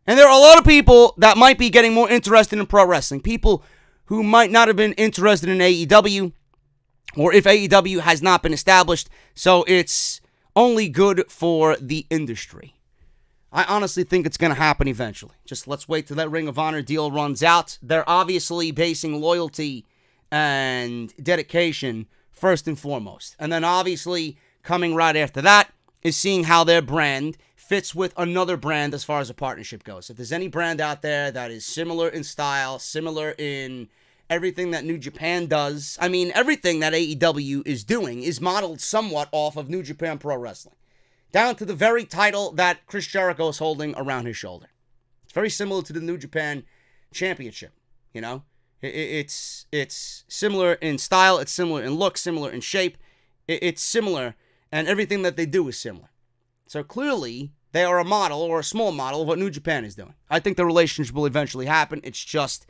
And there are a lot of people that might be getting more interested in pro wrestling. People who might not have been interested in AEW, or if AEW has not been established. So it's only good for the industry. I honestly think it's going to happen eventually. Just let's wait till that Ring of Honor deal runs out. They're obviously basing loyalty and dedication first and foremost. And then obviously coming right after that is seeing how their brand fits with another brand as far as a partnership goes. If there's any brand out there that is similar in style, similar in everything that New Japan does, everything that AEW is doing is modeled somewhat off of New Japan Pro Wrestling. Down to the very title that Chris Jericho is holding around his shoulder. It's very similar to the New Japan Championship, It's similar in style, it's similar in look, similar in shape. It's similar, and everything that they do is similar. So clearly, they are a model or a small model of what New Japan is doing. I think the relationship will eventually happen. It's just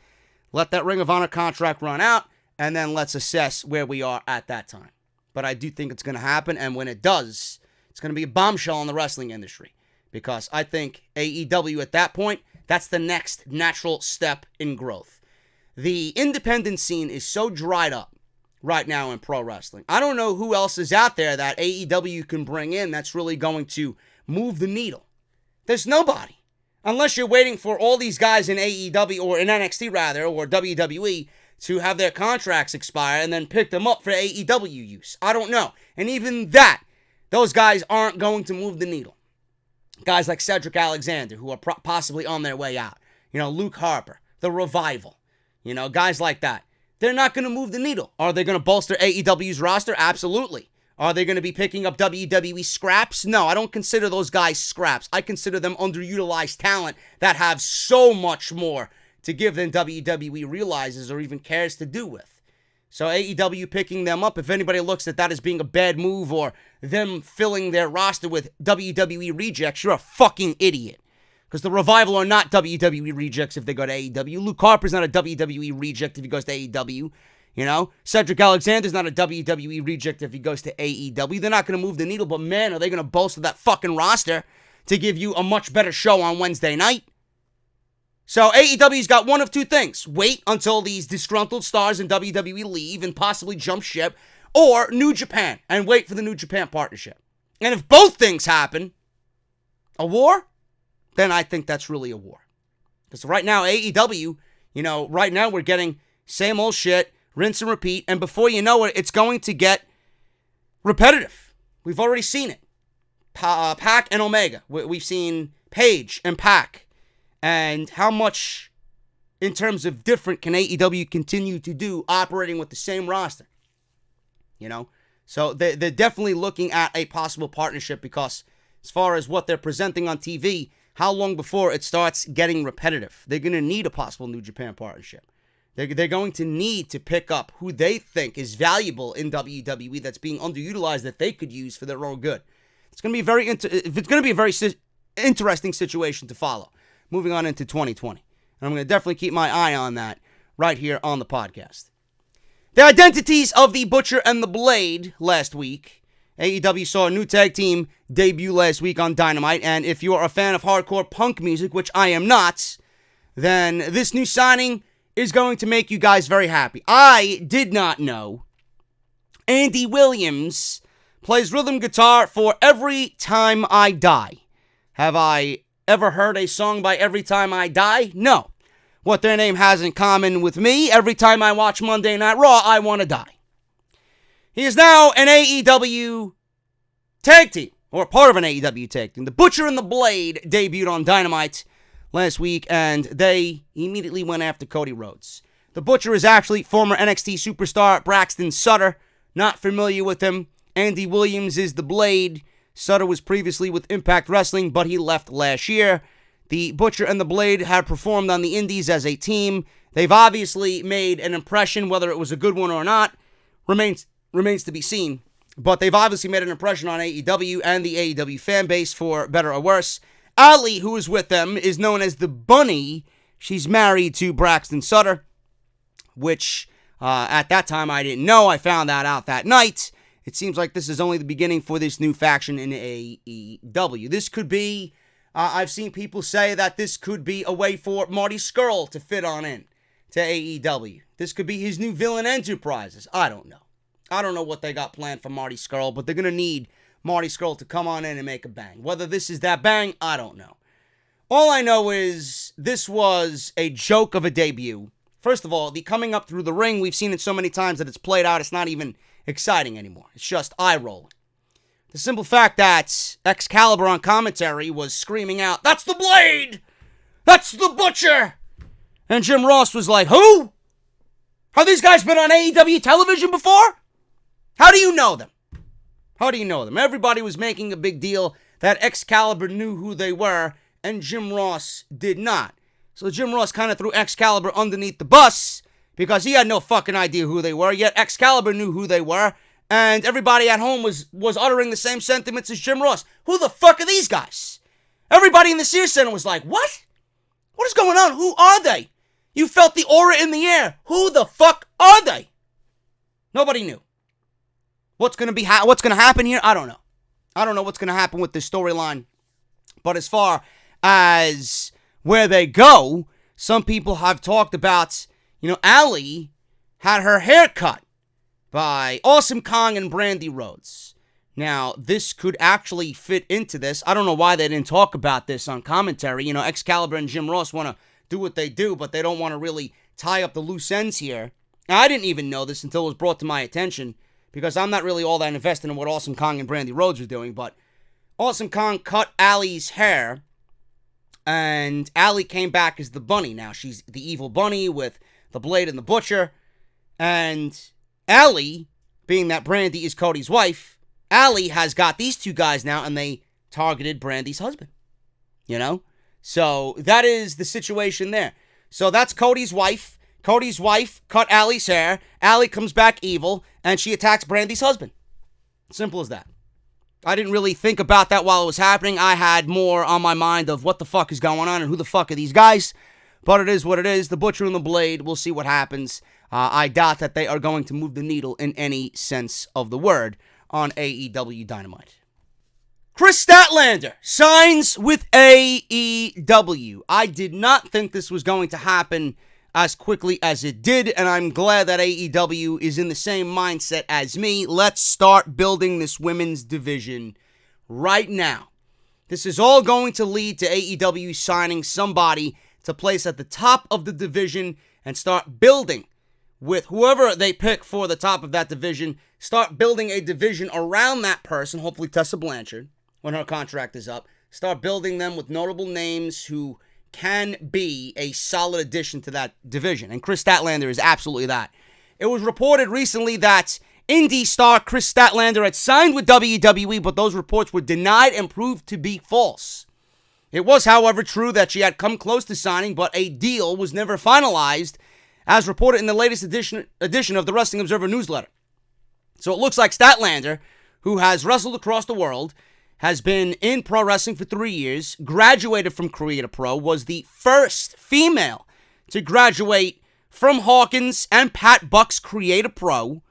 let that Ring of Honor contract run out, and then let's assess where we are at that time. But I do think it's going to happen, and when it does, it's going to be a bombshell in the wrestling industry, because I think AEW at that point, that's the next natural step in growth. The independent scene is so dried up right now in pro wrestling. I don't know who else is out there that AEW can bring in that's really going to move the needle. There's nobody. Unless you're waiting for all these guys in AEW, or in NXT rather, or WWE, to have their contracts expire and then pick them up for AEW use. I don't know. And even that, those guys aren't going to move the needle. Guys like Cedric Alexander, who are possibly on their way out. Luke Harper, The Revival. Guys like that. They're not going to move the needle. Are they going to bolster AEW's roster? Absolutely. Are they going to be picking up WWE scraps? No, I don't consider those guys scraps. I consider them underutilized talent that have so much more to give than WWE realizes or even cares to do with. So AEW picking them up, if anybody looks at that as being a bad move or them filling their roster with WWE rejects, you're a fucking idiot. Because the Revival are not WWE rejects if they go to AEW. Luke Harper's not a WWE reject if he goes to AEW. Cedric Alexander's not a WWE reject if he goes to AEW. They're not going to move the needle, but man, are they going to bolster that fucking roster to give you a much better show on Wednesday night. So AEW's got one of two things. Wait until these disgruntled stars in WWE leave and possibly jump ship, or New Japan, and wait for the New Japan partnership. And if both things happen, a war, then I think that's really a war. Because right now, AEW, right now we're getting same old shit, rinse and repeat, and before you know it, it's going to get repetitive. We've already seen it. Pac and Omega. We've seen Paige and Pac And how much, in terms of different, can AEW continue to do operating with the same roster? You know? So they're definitely looking at a possible partnership because as far as what they're presenting on TV, how long before it starts getting repetitive? They're going to need a possible New Japan partnership. They're going to need to pick up who they think is valuable in WWE that's being underutilized that they could use for their own good. It's going to be a very interesting situation to follow moving on into 2020. And I'm going to definitely keep my eye on that right here on the podcast. The identities of the Butcher and the Blade last week. AEW saw a new tag team debut last week on Dynamite, and if you're a fan of hardcore punk music, which I am not, then this new signing is going to make you guys very happy. I did not know Andy Williams plays rhythm guitar for Every Time I Die. Have I ever heard a song by Every Time I Die? No. What their name has in common with me, every time I watch Monday Night Raw, I want to die. He is now an AEW tag team, or part of an AEW tag team. The Butcher and the Blade debuted on Dynamite last week, and they immediately went after Cody Rhodes. The Butcher is actually former NXT superstar Braxton Sutter. Not familiar with him. Andy Williams is the Blade. Sutter was previously with Impact Wrestling, but he left last year. The Butcher and the Blade had performed on the Indies as a team. They've obviously made an impression, whether it was a good one or not, remains to be seen. But they've obviously made an impression on AEW and the AEW fan base, for better or worse. Ali, who is with them, is known as the Bunny. She's married to Braxton Sutter, which at that time I didn't know. I found that out that night. It seems like this is only the beginning for this new faction in AEW. This could be, I've seen people say that this could be a way for Marty Scurll to fit on in to AEW. This could be his new villain enterprises. I don't know. I don't know what they got planned for Marty Scurll, but they're going to need Marty Scurll to come on in and make a bang. Whether this is that bang, I don't know. All I know is this was a joke of a debut. First of all, the coming up through the ring, we've seen it so many times that it's played out, it's not even exciting anymore. It's just eye-rolling. The simple fact that Excalibur on commentary was screaming out, "That's the Blade! That's the Butcher!" And Jim Ross was like, "Who? Have these guys been on AEW television before? How do you know them? How do you know them?" Everybody was making a big deal that Excalibur knew who they were, and Jim Ross did not. So Jim Ross kind of threw Excalibur underneath the bus because he had no fucking idea who they were, yet Excalibur knew who they were, and everybody at home was uttering the same sentiments as Jim Ross. Who the fuck are these guys? Everybody in the Sears Center was like, what? What is going on? Who are they? You felt the aura in the air. Who the fuck are they? Nobody knew. What's going to happen here? I don't know. I don't know what's going to happen with this storyline. But as far as where they go, some people have talked about, Allie had her hair cut by Awesome Kong and Brandy Rhodes. Now, this could actually fit into this. I don't know why they didn't talk about this on commentary. Excalibur and Jim Ross want to do what they do, but they don't want to really tie up the loose ends here. Now, I didn't even know this until it was brought to my attention, because I'm not really all that invested in what Awesome Kong and Brandy Rhodes were doing, but Awesome Kong cut Allie's hair, and Allie came back as the Bunny. Now, she's the evil Bunny with the Blade and the Butcher, and Allie, being that Brandy is Cody's wife, Allie has got these two guys now, and they targeted Brandy's husband, So that is the situation there. So that's Cody's wife. Cody's wife cut Allie's hair. Allie comes back evil, and she attacks Brandy's husband. Simple as that. I didn't really think about that while it was happening. I had more on my mind of what the fuck is going on and who the fuck are these guys. But it is what it is. The Butcher and the Blade, we'll see what happens. I doubt that they are going to move the needle in any sense of the word on AEW Dynamite. Chris Statlander signs with AEW. I did not think this was going to happen as quickly as it did, and I'm glad that AEW is in the same mindset as me. Let's start building this women's division right now. This is all going to lead to AEW signing somebody to place at the top of the division and start building with whoever they pick for the top of that division. Start building a division around that person, hopefully Tessa Blanchard, when her contract is up. Start building them with notable names who can be a solid addition to that division. And Chris Statlander is absolutely that. It was reported recently that indie star Chris Statlander had signed with WWE, but those reports were denied and proved to be false. It was, however, true that she had come close to signing, but a deal was never finalized, as reported in the latest edition of the Wrestling Observer newsletter. So it looks like Statlander, who has wrestled across the world, has been in pro wrestling for 3 years, graduated from Creator Pro, was the first female to graduate from Hawkins and Pat Buck's Creator Pro,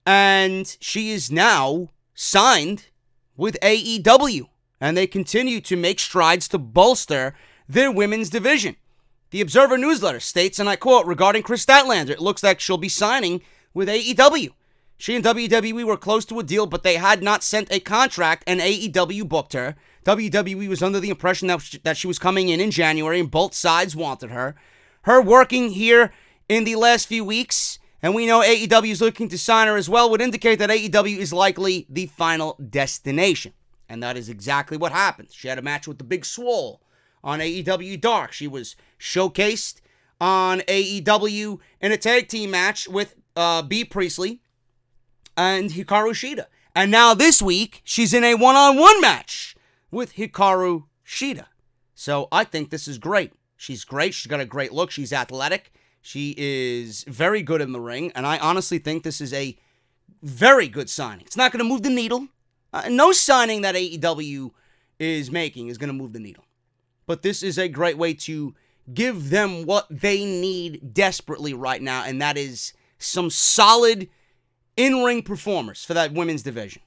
and she is now signed with AEW, and they continue to make strides to bolster their women's division. The Observer newsletter states, and I quote, regarding Chris Statlander, it looks like she'll be signing with AEW. She and WWE were close to a deal, but they had not sent a contract, and AEW booked her. WWE was under the impression that she was coming in January, and both sides wanted her. Her working here in the last few weeks, and we know AEW is looking to sign her as well, would indicate that AEW is likely the final destination. And that is exactly what happened. She had a match with the Big Swole on AEW Dark. She was showcased on AEW in a tag team match with B. Priestley and Hikaru Shida. And now this week, she's in a one-on-one match with Hikaru Shida. So I think this is great. She's great. She's got a great look. She's athletic. She is very good in the ring. And I honestly think this is a very good signing. It's not going to move the needle. No signing that AEW is making is going to move the needle. But this is a great way to give them what they need desperately right now, and that is some solid in-ring performers for that women's division.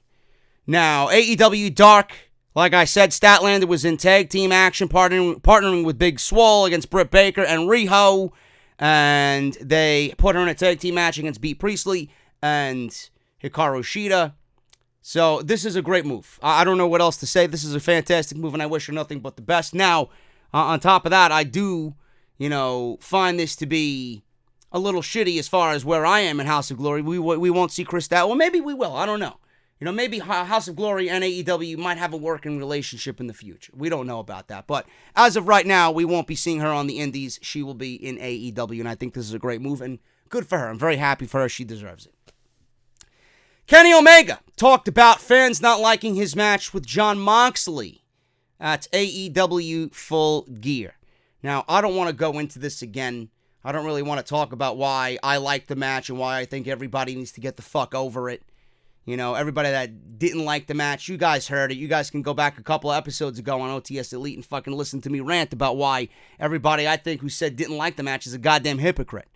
Now, AEW Dark, like I said, Statlander was in tag team action, partnering with Big Swole against Britt Baker and Riho, and they put her in a tag team match against B. Priestley and Hikaru Shida. So this is a great move. I don't know what else to say. This is a fantastic move, and I wish her nothing but the best. Now, on top of that, I do, find this to be a little shitty as far as where I am in House of Glory. We won't see Chris Statlander. Well, maybe we will. I don't know. Maybe House of Glory and AEW might have a working relationship in the future. We don't know about that. But as of right now, we won't be seeing her on the indies. She will be in AEW, and I think this is a great move, and good for her. I'm very happy for her. She deserves it. Kenny Omega talked about fans not liking his match with Jon Moxley at AEW Full Gear. Now, I don't want to go into this again. I don't really want to talk about why I like the match and why I think everybody needs to get the fuck over it. Everybody that didn't like the match, you guys heard it. You guys can go back a couple of episodes ago on OTS Elite and fucking listen to me rant about why everybody I think who said didn't like the match is a goddamn hypocrite.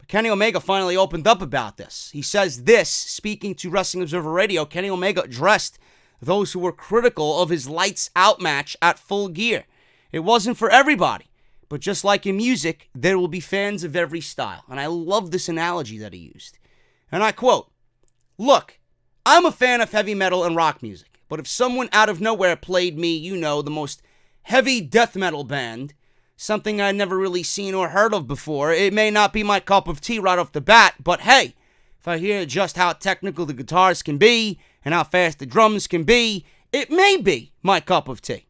Kenny Omega finally opened up about this. He says this, speaking to Wrestling Observer Radio, Kenny Omega addressed those who were critical of his Lights Out match at Full Gear. It wasn't for everybody, but just like in music, there will be fans of every style. And I love this analogy that he used. And I quote, "Look, I'm a fan of heavy metal and rock music, but if someone out of nowhere played me, the most heavy death metal band, something I'd never really seen or heard of before, it may not be my cup of tea right off the bat, but hey, if I hear just how technical the guitars can be and how fast the drums can be, it may be my cup of tea.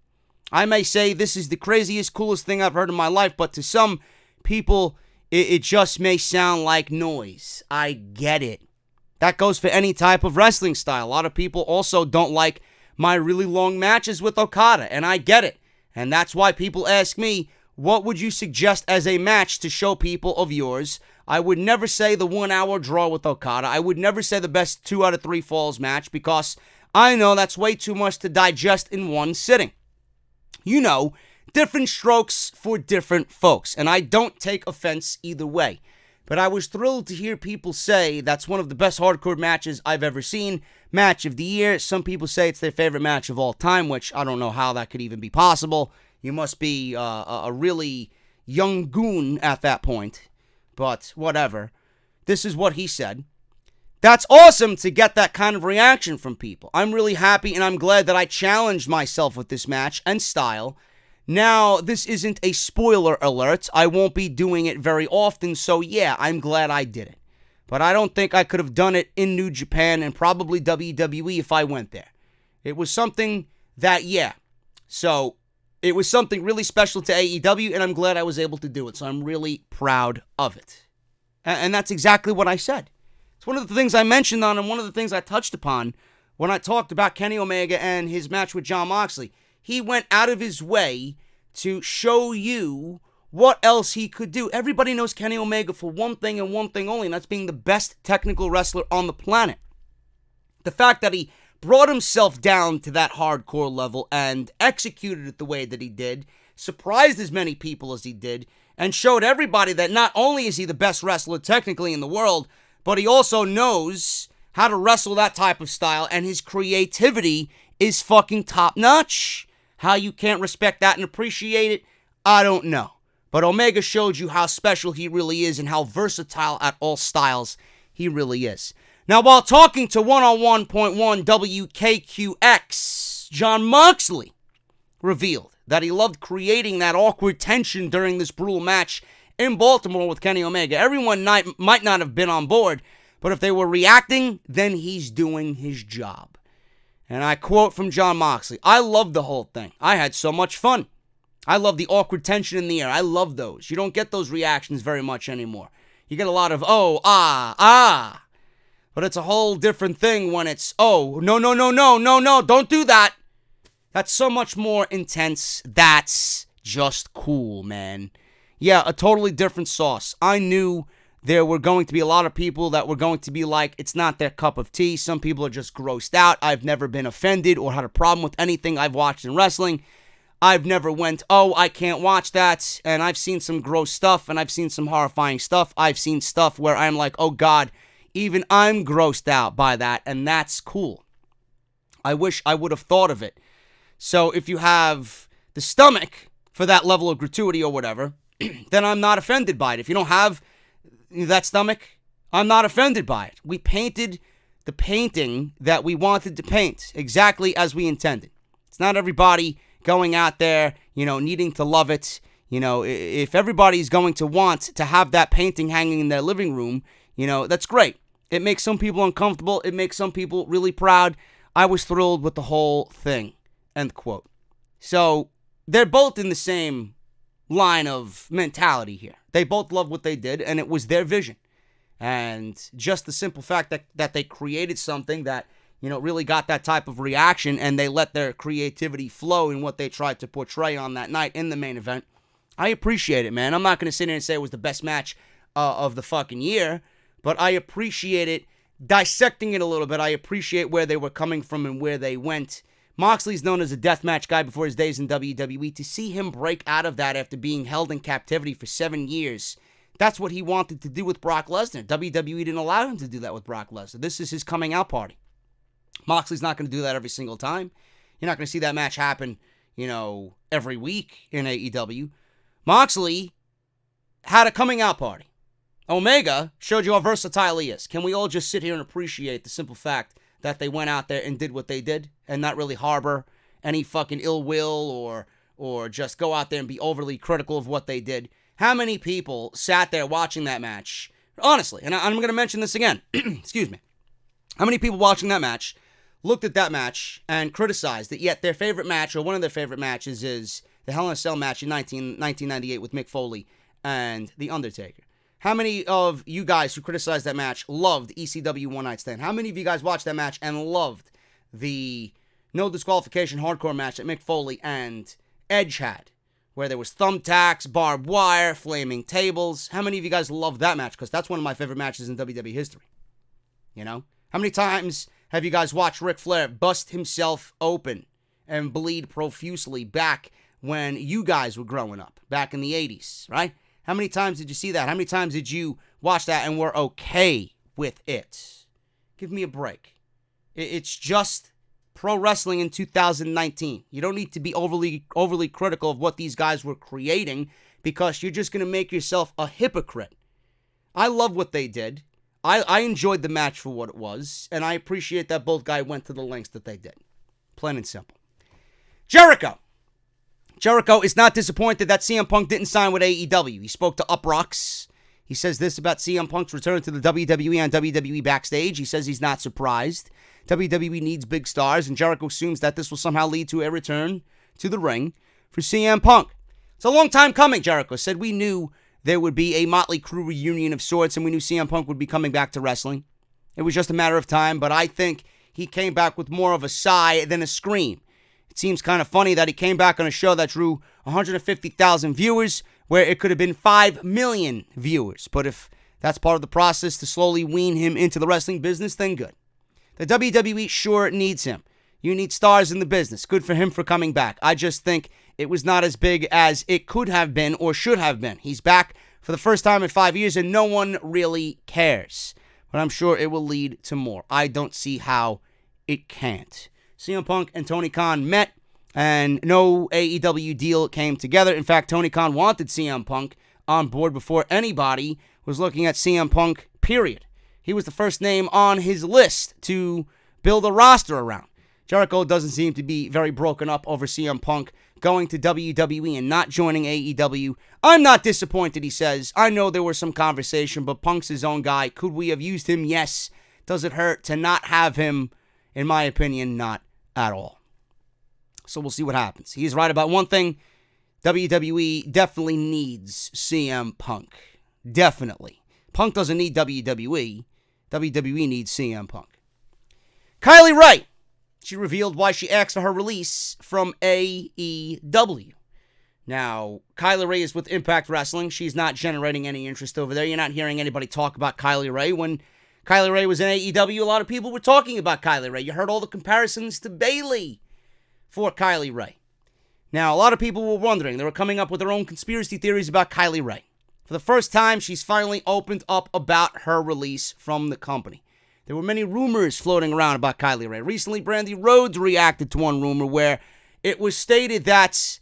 I may say this is the craziest, coolest thing I've heard in my life, but to some people, it just may sound like noise. I get it. That goes for any type of wrestling style. A lot of people also don't like my really long matches with Okada, and I get it. And that's why people ask me, what would you suggest as a match to show people of yours? I would never say the 1 hour draw with Okada. I would never say the best 2 out of 3 falls match because I know that's way too much to digest in one sitting. Different strokes for different folks, and I don't take offense either way. But I was thrilled to hear people say that's one of the best hardcore matches I've ever seen. Match of the year. Some people say it's their favorite match of all time, which I don't know how that could even be possible. You must be a really young goon at that point. But whatever. This is what he said. That's awesome to get that kind of reaction from people. I'm really happy and I'm glad that I challenged myself with this match and style. Now, this isn't a spoiler alert. I won't be doing it very often, so yeah, I'm glad I did it. But I don't think I could have done it in New Japan and probably WWE if I went there. It was something that, yeah. So, It was something really special to AEW, and I'm glad I was able to do it, so I'm really proud of it. And that's exactly what I said. It's one of the things I mentioned on, and one of the things I touched upon when I talked about Kenny Omega and his match with Jon Moxley. He went out of his way to show you what else he could do. Everybody knows Kenny Omega for one thing and one thing only, and that's being the best technical wrestler on the planet. The fact that he brought himself down to that hardcore level and executed it the way that he did, surprised as many people as he did, and showed everybody that not only is he the best wrestler technically in the world, but he also knows how to wrestle that type of style, and his creativity is fucking top-notch. How you can't respect that and appreciate it, I don't know. But Omega showed you how special he really is and how versatile at all styles he really is. Now, while talking to 101.1 WKQX, Jon Moxley revealed that he loved creating that awkward tension during this brutal match in Baltimore with Kenny Omega. Everyone might not have been on board, but if they were reacting, then he's doing his job. And I quote from Jon Moxley, "I loved the whole thing. I had so much fun. I love the awkward tension in the air. I love those. You don't get those reactions very much anymore. You get a lot of, oh, ah. But it's a whole different thing when it's, oh, no, don't do that. That's so much more intense. That's just cool, man. Yeah, a totally different sauce. I knew there were going to be a lot of people that were going to be like, it's not their cup of tea. Some people are just grossed out. I've never been offended or had a problem with anything I've watched in wrestling. I've never went, oh, I can't watch that. And I've seen some gross stuff, and I've seen some horrifying stuff. I've seen stuff where I'm like, oh, God, even I'm grossed out by that, and that's cool. I wish I would have thought of it. So if you have the stomach for that level of gratuity or whatever, then I'm not offended by it. If you don't have that stomach, I'm not offended by it. We painted the painting that we wanted to paint exactly as we intended. It's not everybody going out there, needing to love it. If everybody's going to want to have that painting hanging in their living room, that's great. It makes some people uncomfortable. It makes some people really proud. I was thrilled with the whole thing. End quote. So they're both in the same line of mentality here. They both love what they did, and it was their vision. And just the simple fact that they created something that, really got that type of reaction, and they let their creativity flow in what they tried to portray on that night in the main event. I appreciate it, man. I'm not going to sit here and say it was the best match of the fucking year, but I appreciate it. Dissecting it a little bit, I appreciate where they were coming from and where they went. Moxley's known as a deathmatch guy before his days in WWE. To see him break out of that after being held in captivity for 7 years, that's what he wanted to do with Brock Lesnar. WWE didn't allow him to do that with Brock Lesnar. This is his coming out party. Moxley's not going to do that every single time. You're not going to see that match happen, every week in AEW. Moxley had a coming out party. Omega showed you how versatile he is. Can we all just sit here and appreciate the simple fact that they went out there and did what they did and not really harbor any fucking ill will or just go out there and be overly critical of what they did? How many people sat there watching that match? Honestly, and I'm going to mention this again. Excuse me. How many people watching that match looked at that match and criticized it, yet their favorite match, or one of their favorite matches, is the Hell in a Cell match in 1998 with Mick Foley and The Undertaker? How many of you guys who criticized that match loved ECW One Night Stand? How many of you guys watched that match and loved the no disqualification hardcore match that Mick Foley and Edge had, where there was thumbtacks, barbed wire, flaming tables? How many of you guys loved that match? Because that's one of my favorite matches in WWE history. How many times have you guys watched Ric Flair bust himself open and bleed profusely back when you guys were growing up, back in the 80s, right? How many times did you see that? How many times did you watch that and were okay with it? Give me a break. It's just pro wrestling in 2019. You don't need to be overly critical of what these guys were creating, because you're just going to make yourself a hypocrite. I love what they did. I enjoyed the match for what it was, and I appreciate that both guys went to the lengths that they did. Plain and simple. Jericho is not disappointed that CM Punk didn't sign with AEW. He spoke to Uprocks. He says this about CM Punk's return to the WWE on WWE Backstage. He says he's not surprised. WWE needs big stars, and Jericho assumes that this will somehow lead to a return to the ring. for CM Punk. It's a long time coming, Jericho said. We knew there would be a Motley Crue reunion of sorts, and we knew CM Punk would be coming back to wrestling. It was just a matter of time, but I think he came back with more of a sigh than a scream. It seems kind of funny that he came back on a show that drew 150,000 viewers, where it could have been 5 million viewers. But if that's part of the process to slowly wean him into the wrestling business, then good. The WWE sure needs him. You need stars in the business. Good for him for coming back. I just think it was not as big as it could have been or should have been. He's back for the first time in 5 years, and no one really cares. But I'm sure it will lead to more. I don't see how it can't. CM Punk and Tony Khan met, and no AEW deal came together. In fact, Tony Khan wanted CM Punk on board before anybody was looking at CM Punk, period. He was the first name on his list to build a roster around. Jericho doesn't seem to be very broken up over CM Punk going to WWE and not joining AEW. I'm not disappointed, he says. I know there was some conversation, but Punk's his own guy. Could we have used him? Yes. Does it hurt to not have him? In my opinion, not at all. So we'll see what happens. He's right about one thing. WWE definitely needs CM Punk. Definitely. Punk doesn't need WWE. WWE needs CM Punk. Kylie Rae. She revealed why she asked for her release from AEW. Now, Kylie Rae is with Impact Wrestling. She's not generating any interest over there. You're not hearing anybody talk about Kylie Rae. When Kylie Rae was in AEW, a lot of people were talking about Kylie Rae. You heard all the comparisons to Bayley for Kylie Rae. Now, a lot of people were wondering. They were coming up with their own conspiracy theories about Kylie Rae. For the first time, she's finally opened up about her release from the company. There were many rumors floating around about Kylie Rae. Recently, Brandy Rhodes reacted to one rumor where it was stated that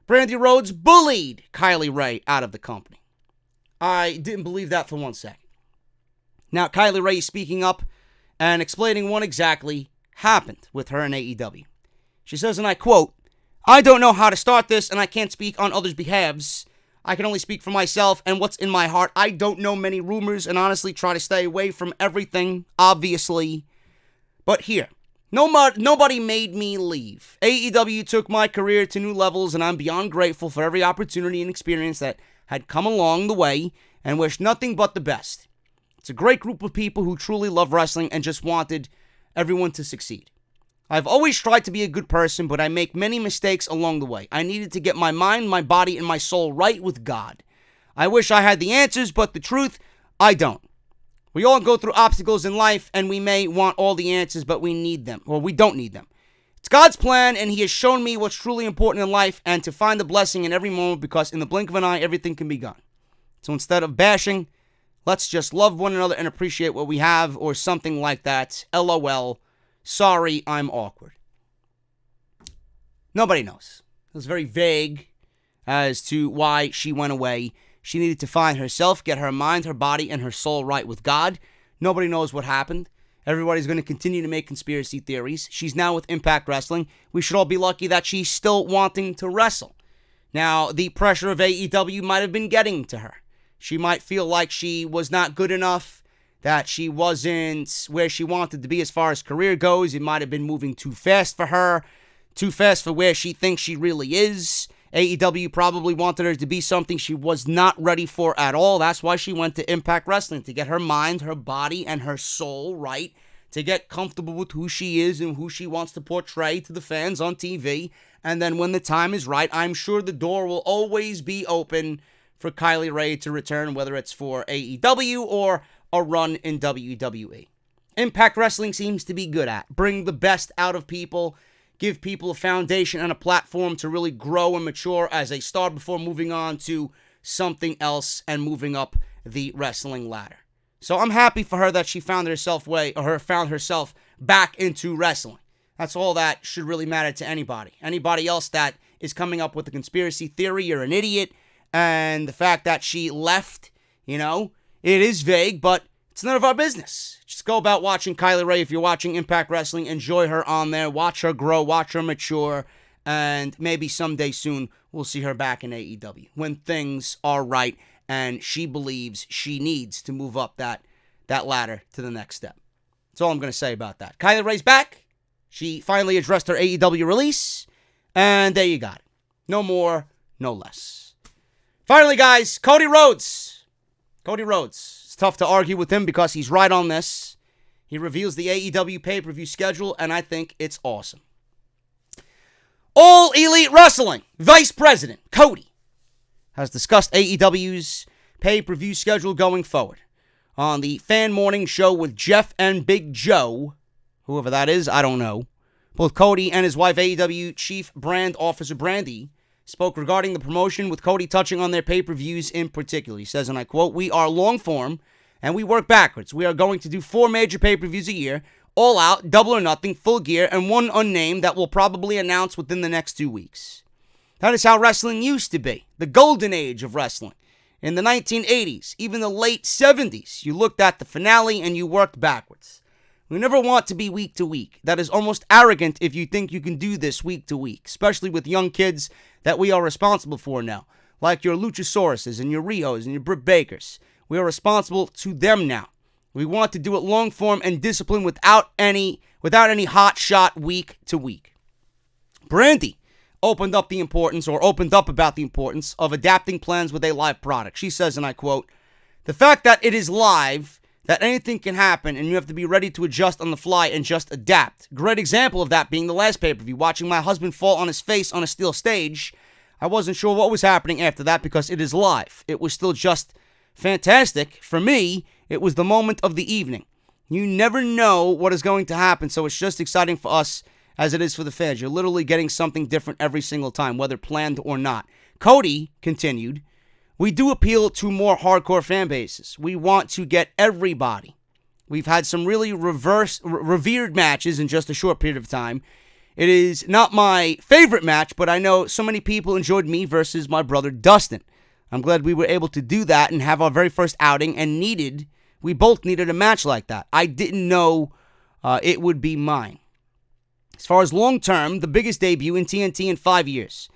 Brandy Rhodes bullied Kylie Rae out of the company. I didn't believe that for 1 second. Now, Kylie Rae is speaking up and explaining what exactly happened with her in AEW. She says, and I quote, "I don't know how to start this, and I can't speak on others' behalves. I can only speak for myself and what's in my heart. I don't know many rumors and honestly try to stay away from everything, obviously. But here, nobody made me leave. AEW took my career to new levels, and I'm beyond grateful for every opportunity and experience that had come along the way and wish nothing but the best. It's a great group of people who truly love wrestling and just wanted everyone to succeed. I've always tried to be a good person, but I make many mistakes along the way. I needed to get my mind, my body, and my soul right with God. I wish I had the answers, but the truth, I don't. We all go through obstacles in life, and we may want all the answers, but we need them, or we don't need them. It's God's plan, and He has shown me what's truly important in life, and to find the blessing in every moment, because in the blink of an eye, everything can be gone. So instead of bashing, let's just love one another and appreciate what we have, or something like that. LOL. Sorry, I'm awkward." Nobody knows. It was very vague as to why she went away. She needed to find herself, get her mind, her body, and her soul right with God. Nobody knows what happened. Everybody's going to continue to make conspiracy theories. She's now with Impact Wrestling. We should all be lucky that she's still wanting to wrestle. Now, the pressure of AEW might have been getting to her. She might feel like she was not good enough, that she wasn't where she wanted to be as far as career goes. It might have been moving too fast for her, too fast for where she thinks she really is. AEW probably wanted her to be something she was not ready for at all. That's why she went to Impact Wrestling, to get her mind, her body, and her soul right, to get comfortable with who she is and who she wants to portray to the fans on TV. And then when the time is right, I'm sure the door will always be open for Kylie Rae to return, whether it's for AEW or a run in WWE. Impact Wrestling seems to be good at bring the best out of people, give people a foundation and a platform to really grow and mature as a star before moving on to something else and moving up the wrestling ladder. So I'm happy for her that she found herself back into wrestling. That's all that should really matter to anybody. Anybody else that is coming up with a conspiracy theory, you're an idiot. And the fact that she left, it is vague, but it's none of our business. Just go about watching Kylie Rae. If you're watching Impact Wrestling, enjoy her on there. Watch her grow, watch her mature, and maybe someday soon we'll see her back in AEW when things are right and she believes she needs to move up that ladder to the next step. That's all I'm going to say about that. Kylie Rae's back. She finally addressed her AEW release, and there you got it. No more, no less. Finally, guys, Cody Rhodes. Cody Rhodes. It's tough to argue with him because he's right on this. He reveals the AEW pay-per-view schedule, and I think it's awesome. All Elite Wrestling Vice President Cody has discussed AEW's pay-per-view schedule going forward. On the Fan Morning Show with Jeff and Big Joe, whoever that is, I don't know, both Cody and his wife, AEW Chief Brand Officer Brandy, spoke regarding the promotion, with Cody touching on their pay-per-views in particular. He says, and I quote, "We are long form, and we work backwards. We are going to do 4 major pay-per-views a year, All Out, Double or Nothing, Full Gear, and one unnamed that we'll probably announce within the next 2 weeks. That is how wrestling used to be, the golden age of wrestling. In the 1980s, even the late 70s, you looked at the finale and you worked backwards. We never want to be week to week. That is almost arrogant if you think you can do this week to week, especially with young kids that we are responsible for now, like your Luchasauruses and your Rios and your Britt Bakers. We are responsible to them now. We want to do it long form and discipline without any hot shot week to week." Brandy opened up about the importance of adapting plans with a live product. She says, and I quote, "The fact that it is live, that anything can happen, and you have to be ready to adjust on the fly and just adapt. Great example of that being the last pay-per-view. Watching my husband fall on his face on a steel stage, I wasn't sure what was happening after that because it is live. It was still just fantastic. For me, it was the moment of the evening. You never know what is going to happen, so it's just exciting for us as it is for the fans. You're literally getting something different every single time, whether planned or not." Cody continued, "We do appeal to more hardcore fan bases. We want to get everybody. We've had some really revered matches in just a short period of time. It is not my favorite match, but I know so many people enjoyed me versus my brother Dustin. I'm glad we were able to do that and have our very first outing, and we both needed a match like that. I didn't know it would be mine. As far as long-term, the biggest debut in TNT in 5 years.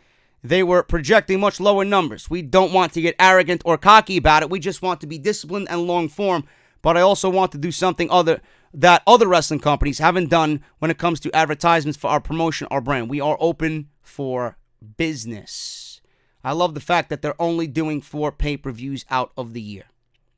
They were projecting much lower numbers. We don't want to get arrogant or cocky about it. We just want to be disciplined and long-form, but I also want to do something that other wrestling companies haven't done when it comes to advertisements for our promotion, our brand. We are open for business." I love the fact that they're only doing 4 pay-per-views out of the year.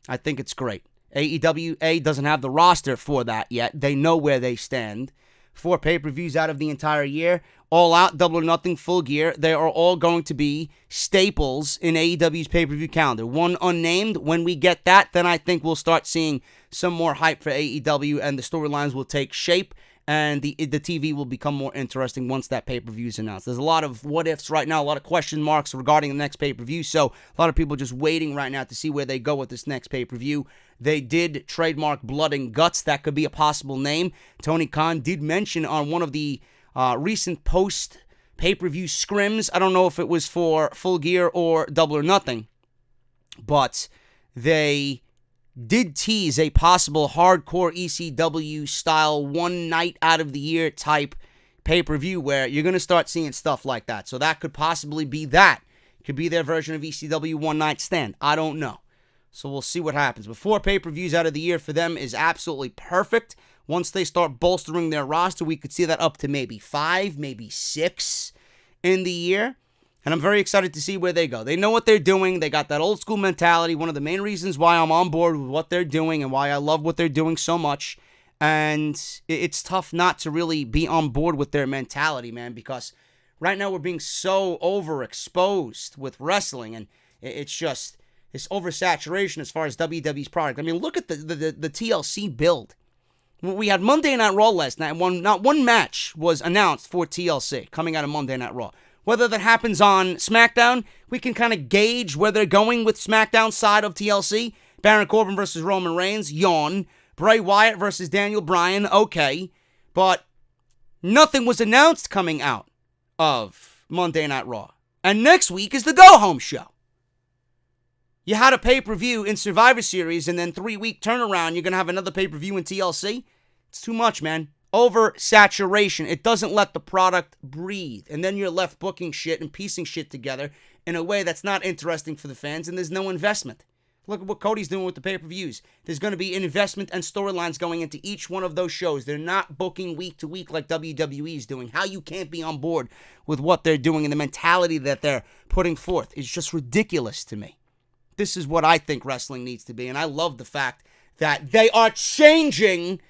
I think it's great. AEW doesn't have the roster for that yet. They know where they stand. 4 pay-per-views out of the entire year. All Out, Double or Nothing, Full Gear. They are all going to be staples in AEW's pay-per-view calendar. One unnamed. When we get that, then I think we'll start seeing some more hype for AEW, and the storylines will take shape, and the TV will become more interesting once that pay-per-view is announced. There's a lot of what-ifs right now, a lot of question marks regarding the next pay-per-view, so a lot of people just waiting right now to see where they go with this next pay-per-view. They did trademark Blood and Guts. That could be a possible name. Tony Khan did mention on one of the recent post-pay-per-view scrims, I don't know if it was for Full Gear or Double or Nothing, but they did tease a possible hardcore ECW style one night out of the year type pay-per-view where you're going to start seeing stuff like that. So that could possibly be that. It could be their version of ECW One Night Stand. I don't know. So we'll see what happens. But 4 pay-per-views out of the year for them is absolutely perfect. Once they start bolstering their roster, we could see that up to maybe 5, maybe 6 in the year. And I'm very excited to see where they go. They know what they're doing. They got that old school mentality. One of the main reasons why I'm on board with what they're doing and why I love what they're doing so much. And it's tough not to really be on board with their mentality, man, because right now we're being so overexposed with wrestling, and it's just this oversaturation as far as WWE's product. I mean, look at the TLC build. We had Monday Night Raw last night, and not one match was announced for TLC coming out of Monday Night Raw. Whether that happens on SmackDown, we can kind of gauge where they're going with SmackDown side of TLC. Baron Corbin versus Roman Reigns, yawn. Bray Wyatt versus Daniel Bryan, okay. But nothing was announced coming out of Monday Night Raw. And next week is the go-home show. You had a pay-per-view in Survivor Series, and then 3-week turnaround, you're going to have another pay-per-view in TLC? It's too much, man. Oversaturation. It doesn't let the product breathe. And then you're left booking shit and piecing shit together in a way that's not interesting for the fans, and there's no investment. Look at what Cody's doing with the pay-per-views. There's going to be an investment and storylines going into each one of those shows. They're not booking week to week like WWE is doing. How you can't be on board with what they're doing and the mentality that they're putting forth is just ridiculous to me. This is what I think wrestling needs to be, and I love the fact that they are changing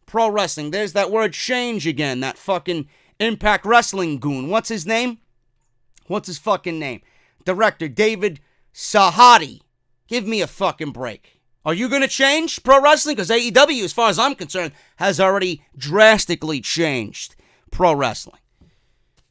pro wrestling. There's that word change again, that fucking Impact Wrestling goon. What's his name? What's his fucking name? Director David Sahadi. Give me a fucking break. Are you going to change pro wrestling? Because AEW, as far as I'm concerned, has already drastically changed pro wrestling.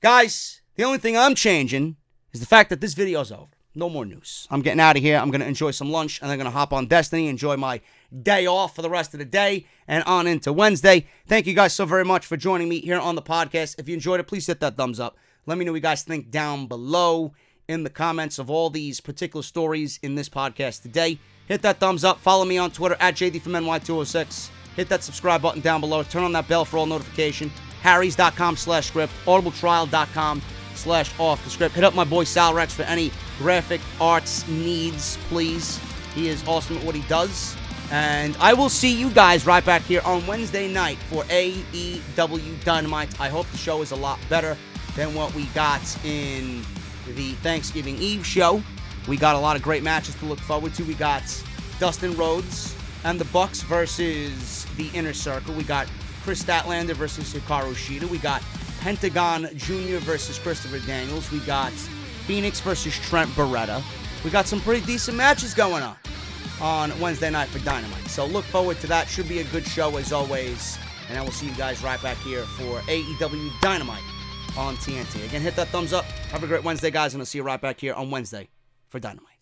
Guys, the only thing I'm changing is the fact that this video's over. No more news. I'm getting out of here. I'm going to enjoy some lunch, and I'm going to hop on Destiny, enjoy my day off for the rest of the day, and on into Wednesday. Thank you guys so very much for joining me here on the podcast. If you enjoyed it, please hit that thumbs up. Let me know what you guys think down below in the comments of all these particular stories in this podcast today. Hit that thumbs up. Follow me on Twitter at JD206. Hit that subscribe button down below. Turn on that bell for all notification. Harrys.com/script. audibletrial.com/off the script. Hit up my boy Sal Rex for any graphic arts needs, please. He is awesome at what he does. And I will see you guys right back here on Wednesday night for AEW Dynamite. I hope the show is a lot better than what we got in the Thanksgiving Eve show. We got a lot of great matches to look forward to. We got Dustin Rhodes and the Bucks versus the Inner Circle. We got Chris Statlander versus Hikaru Shida. We got Pentagon Jr. versus Christopher Daniels. We got Phoenix versus Trent Beretta. We got some pretty decent matches going on Wednesday night for Dynamite. So look forward to that. Should be a good show as always. And I will see you guys right back here for AEW Dynamite on TNT. Again, hit that thumbs up. Have a great Wednesday, guys, and I'll see you right back here on Wednesday for Dynamite.